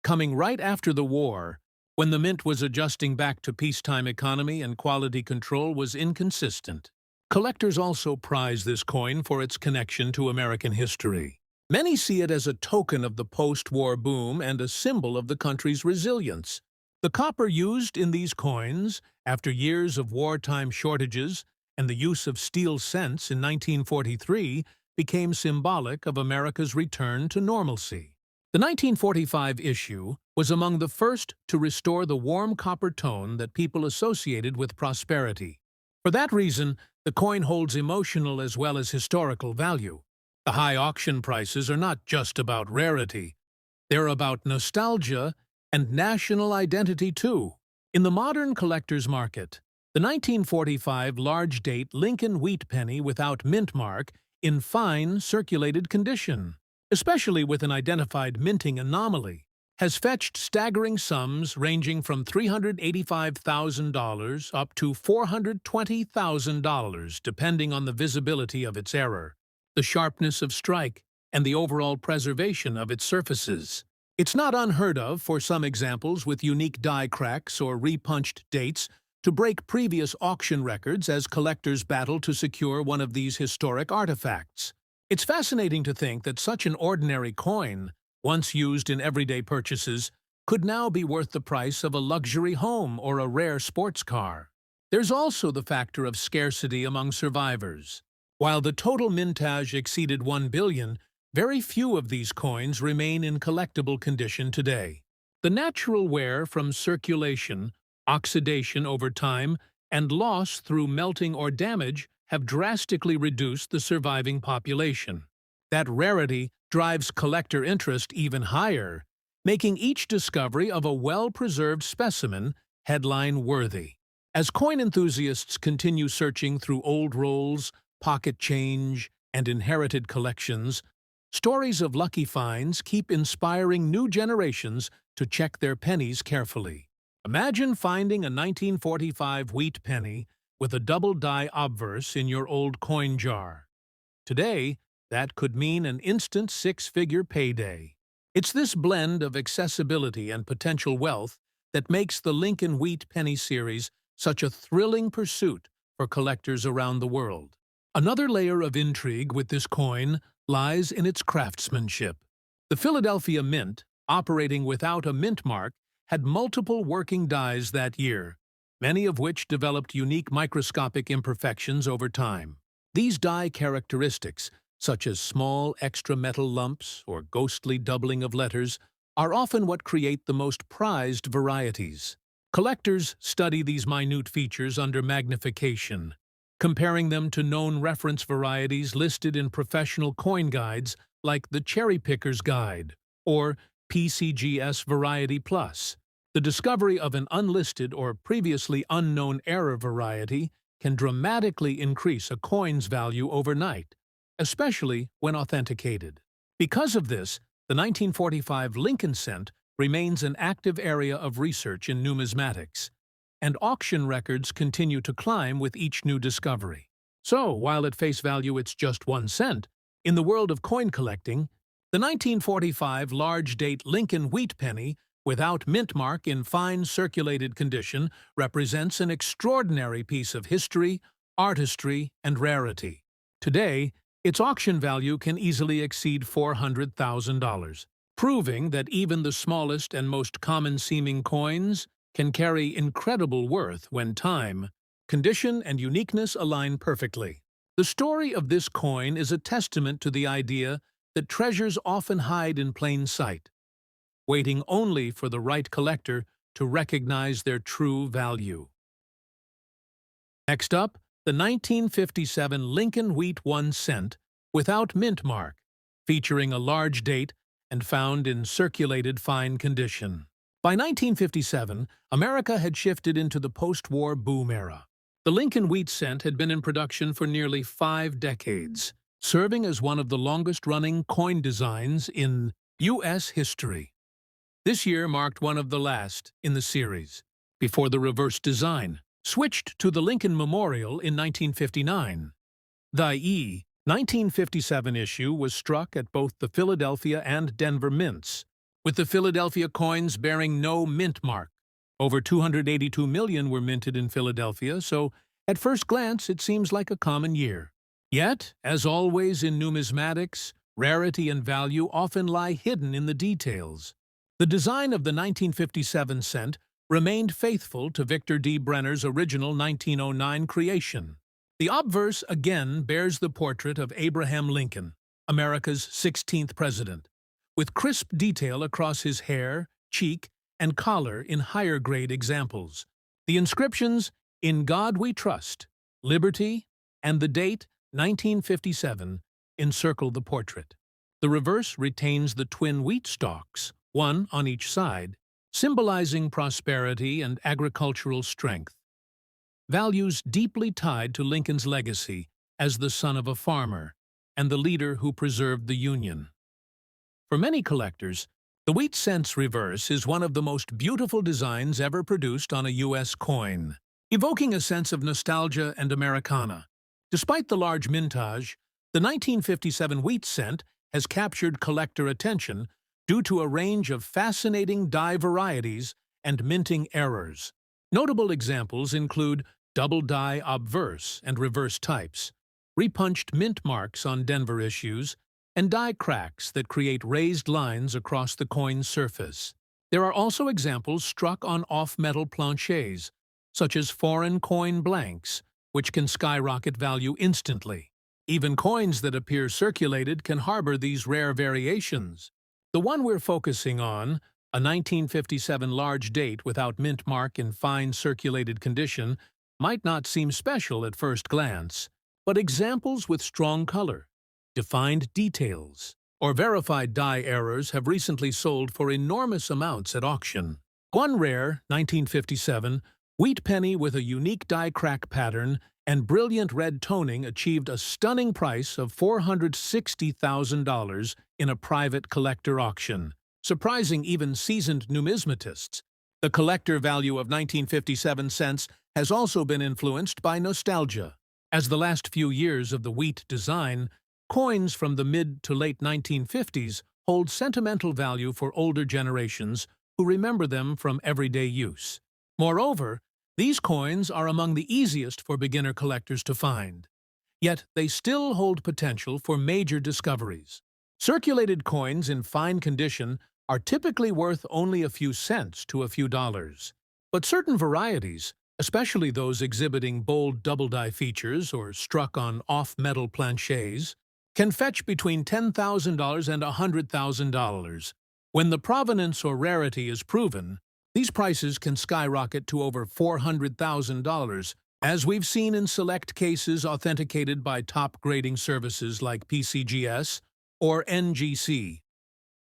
Coming right after the war, when the mint was adjusting back to peacetime economy and quality control was inconsistent. Collectors also prize this coin for its connection to American history. Many see it as a token of the post-war boom and a symbol of the country's resilience. The copper used in these coins, after years of wartime shortages and the use of steel cents in 1943, became symbolic of America's return to normalcy. The 1945 issue was among the first to restore the warm copper tone that people associated with prosperity. For that reason, the coin holds emotional as well as historical value. The high auction prices are not just about rarity. They're about nostalgia and national identity too. In the modern collector's market, the 1945 large-date Lincoln wheat penny without mint mark in fine, circulated condition, especially with an identified minting anomaly, has fetched staggering sums ranging from $385,000 up to $420,000 depending on the visibility of its error, the sharpness of strike, and the overall preservation of its surfaces. It's not unheard of for some examples with unique die cracks or repunched dates to break previous auction records as collectors battle to secure one of these historic artifacts. It's fascinating to think that such an ordinary coin, once used in everyday purchases, could now be worth the price of a luxury home or a rare sports car. There's also the factor of scarcity among survivors. While the total mintage exceeded 1 billion, very few of these coins remain in collectible condition today. The natural wear from circulation, oxidation over time, and loss through melting or damage have drastically reduced the surviving population. That rarity drives collector interest even higher, making each discovery of a well-preserved specimen headline-worthy. As coin enthusiasts continue searching through old rolls, pocket change, and inherited collections, stories of lucky finds keep inspiring new generations to check their pennies carefully. Imagine finding a 1945 wheat penny with a double-die obverse in your old coin jar. Today, that could mean an instant six-figure payday. It's this blend of accessibility and potential wealth that makes the Lincoln Wheat Penny series such a thrilling pursuit for collectors around the world. Another layer of intrigue with this coin lies in its craftsmanship. The Philadelphia Mint, operating without a mint mark, had multiple working dies that year, many of which developed unique microscopic imperfections over time. These die characteristics, such as small extra metal lumps or ghostly doubling of letters, are often what create the most prized varieties. Collectors study these minute features under magnification, comparing them to known reference varieties listed in professional coin guides like the Cherry Picker's Guide or PCGS Variety Plus. The discovery of an unlisted or previously unknown error variety can dramatically increase a coin's value overnight, especially when authenticated. Because of this, the 1945 Lincoln cent remains an active area of research in numismatics, and auction records continue to climb with each new discovery. So, while at face value it's just 1 cent, in the world of coin collecting, The 1945 large-date Lincoln wheat penny, without mint mark in fine circulated condition, represents an extraordinary piece of history, artistry, and rarity. Today, its auction value can easily exceed $400,000, proving that even the smallest and most common-seeming coins can carry incredible worth when time, condition, and uniqueness align perfectly. The story of this coin is a testament to the idea that treasures often hide in plain sight, waiting only for the right collector to recognize their true value. Next up, the 1957 Lincoln Wheat 1 cent without mint mark, featuring a large date and found in circulated fine condition. By 1957, America had shifted into the post-war boom era. The Lincoln Wheat cent had been in production for nearly 5 decades, serving as one of the longest-running coin designs in U.S. history. This year marked one of the last in the series, before the reverse design switched to the Lincoln Memorial in 1959. The 1957 issue was struck at both the Philadelphia and Denver mints, with the Philadelphia coins bearing no mint mark. Over 282 million were minted in Philadelphia, so at first glance it seems like a common year. Yet, as always in numismatics, rarity and value often lie hidden in the details. The design of the 1957 cent remained faithful to Victor D. Brenner's original 1909 creation. The obverse again bears the portrait of Abraham Lincoln, America's 16th president, with crisp detail across his hair, cheek, and collar in higher-grade examples. The inscriptions, "In God We Trust," "Liberty," and the date, 1957, encircle the portrait. The reverse retains the twin wheat stalks, one on each side, symbolizing prosperity and agricultural strength. Values deeply tied to Lincoln's legacy as the son of a farmer and the leader who preserved the Union. For many collectors, the wheat cent's reverse is one of the most beautiful designs ever produced on a U.S. coin, evoking a sense of nostalgia and Americana. Despite the large mintage, the 1957 wheat cent has captured collector attention due to a range of fascinating die varieties and minting errors. Notable examples include double die obverse and reverse types, repunched mint marks on Denver issues, and die cracks that create raised lines across the coin's surface. There are also examples struck on off-metal planchets, such as foreign coin blanks, which can skyrocket value instantly. Even coins that appear circulated can harbor these rare variations. The one we're focusing on, a 1957 large date without mint mark in fine circulated condition, might not seem special at first glance, but examples with strong color, defined details, or verified die errors have recently sold for enormous amounts at auction. One rare, 1957, wheat penny with a unique die crack pattern and brilliant red toning achieved a stunning price of $460,000 in a private collector auction, surprising even seasoned numismatists. The collector value of 1957 cents has also been influenced by nostalgia. As the last few years of the wheat design, coins from the mid to late 1950s hold sentimental value for older generations who remember them from everyday use. Moreover, these coins are among the easiest for beginner collectors to find, yet they still hold potential for major discoveries. Circulated coins in fine condition are typically worth only a few cents to a few dollars, but certain varieties, especially those exhibiting bold double-die features or struck on off-metal planchets, can fetch between $10,000 and $100,000. When the provenance or rarity is proven, these prices can skyrocket to over $400,000, as we've seen in select cases authenticated by top grading services like PCGS or NGC.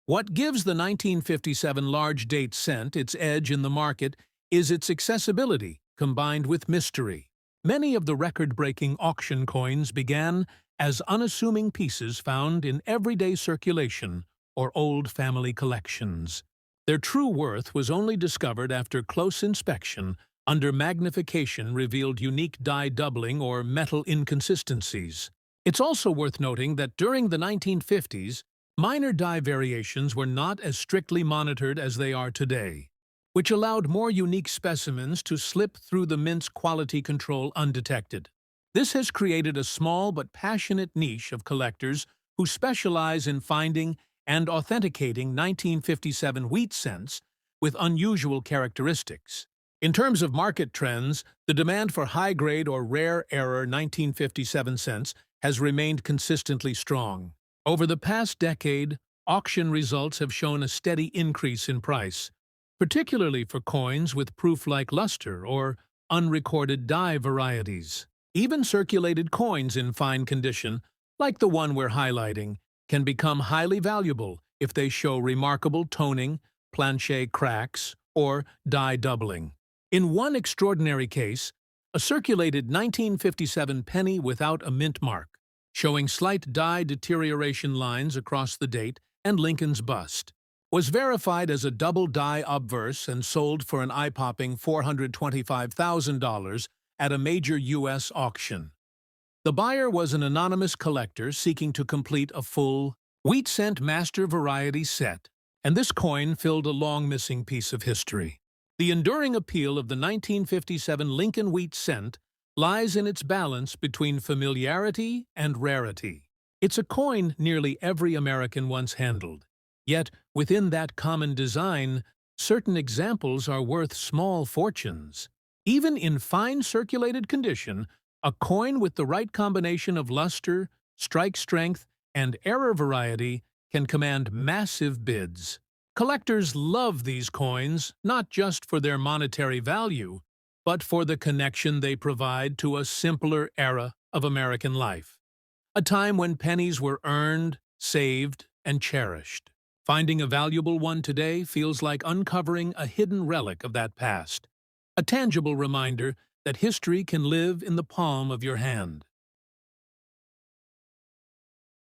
What gives the 1957 large date cent its edge in the market is its accessibility combined with mystery. Many of the record-breaking auction coins began as unassuming pieces found in everyday circulation or old family collections. Their true worth was only discovered after close inspection under magnification revealed unique die doubling or metal inconsistencies. It's also worth noting that during the 1950s, Minor die variations were not as strictly monitored as they are today, which allowed more unique specimens to slip through the mint's quality control undetected. This has created a small but passionate niche of collectors who specialize in finding and authenticating 1957 wheat cents with unusual characteristics. In terms of market trends, the demand for high-grade or rare error 1957 cents has remained consistently strong. Over the past decade, auction results have shown a steady increase in price, particularly for coins with proof-like luster or unrecorded die varieties. Even circulated coins in fine condition, like the one we're highlighting, can become highly valuable if they show remarkable toning, planchet cracks, or die doubling. In one extraordinary case, a circulated 1957 penny without a mint mark, showing slight die deterioration lines across the date and Lincoln's bust, was verified as a double die obverse and sold for an eye-popping $425,000 at a major U.S. auction. The buyer was an anonymous collector seeking to complete a full wheat cent master variety set, and this coin filled a long-missing piece of history. The enduring appeal of the 1957 Lincoln wheat cent lies in its balance between familiarity and rarity. It's a coin nearly every American once handled. Yet, within that common design, certain examples are worth small fortunes. Even in fine circulated condition, a coin with the right combination of luster, strike strength, and error variety can command massive bids. Collectors love these coins not just for their monetary value, but for the connection they provide to a simpler era of American life. A time when pennies were earned, saved, and cherished. Finding a valuable one today feels like uncovering a hidden relic of that past, a tangible reminder that history can live in the palm of your hand.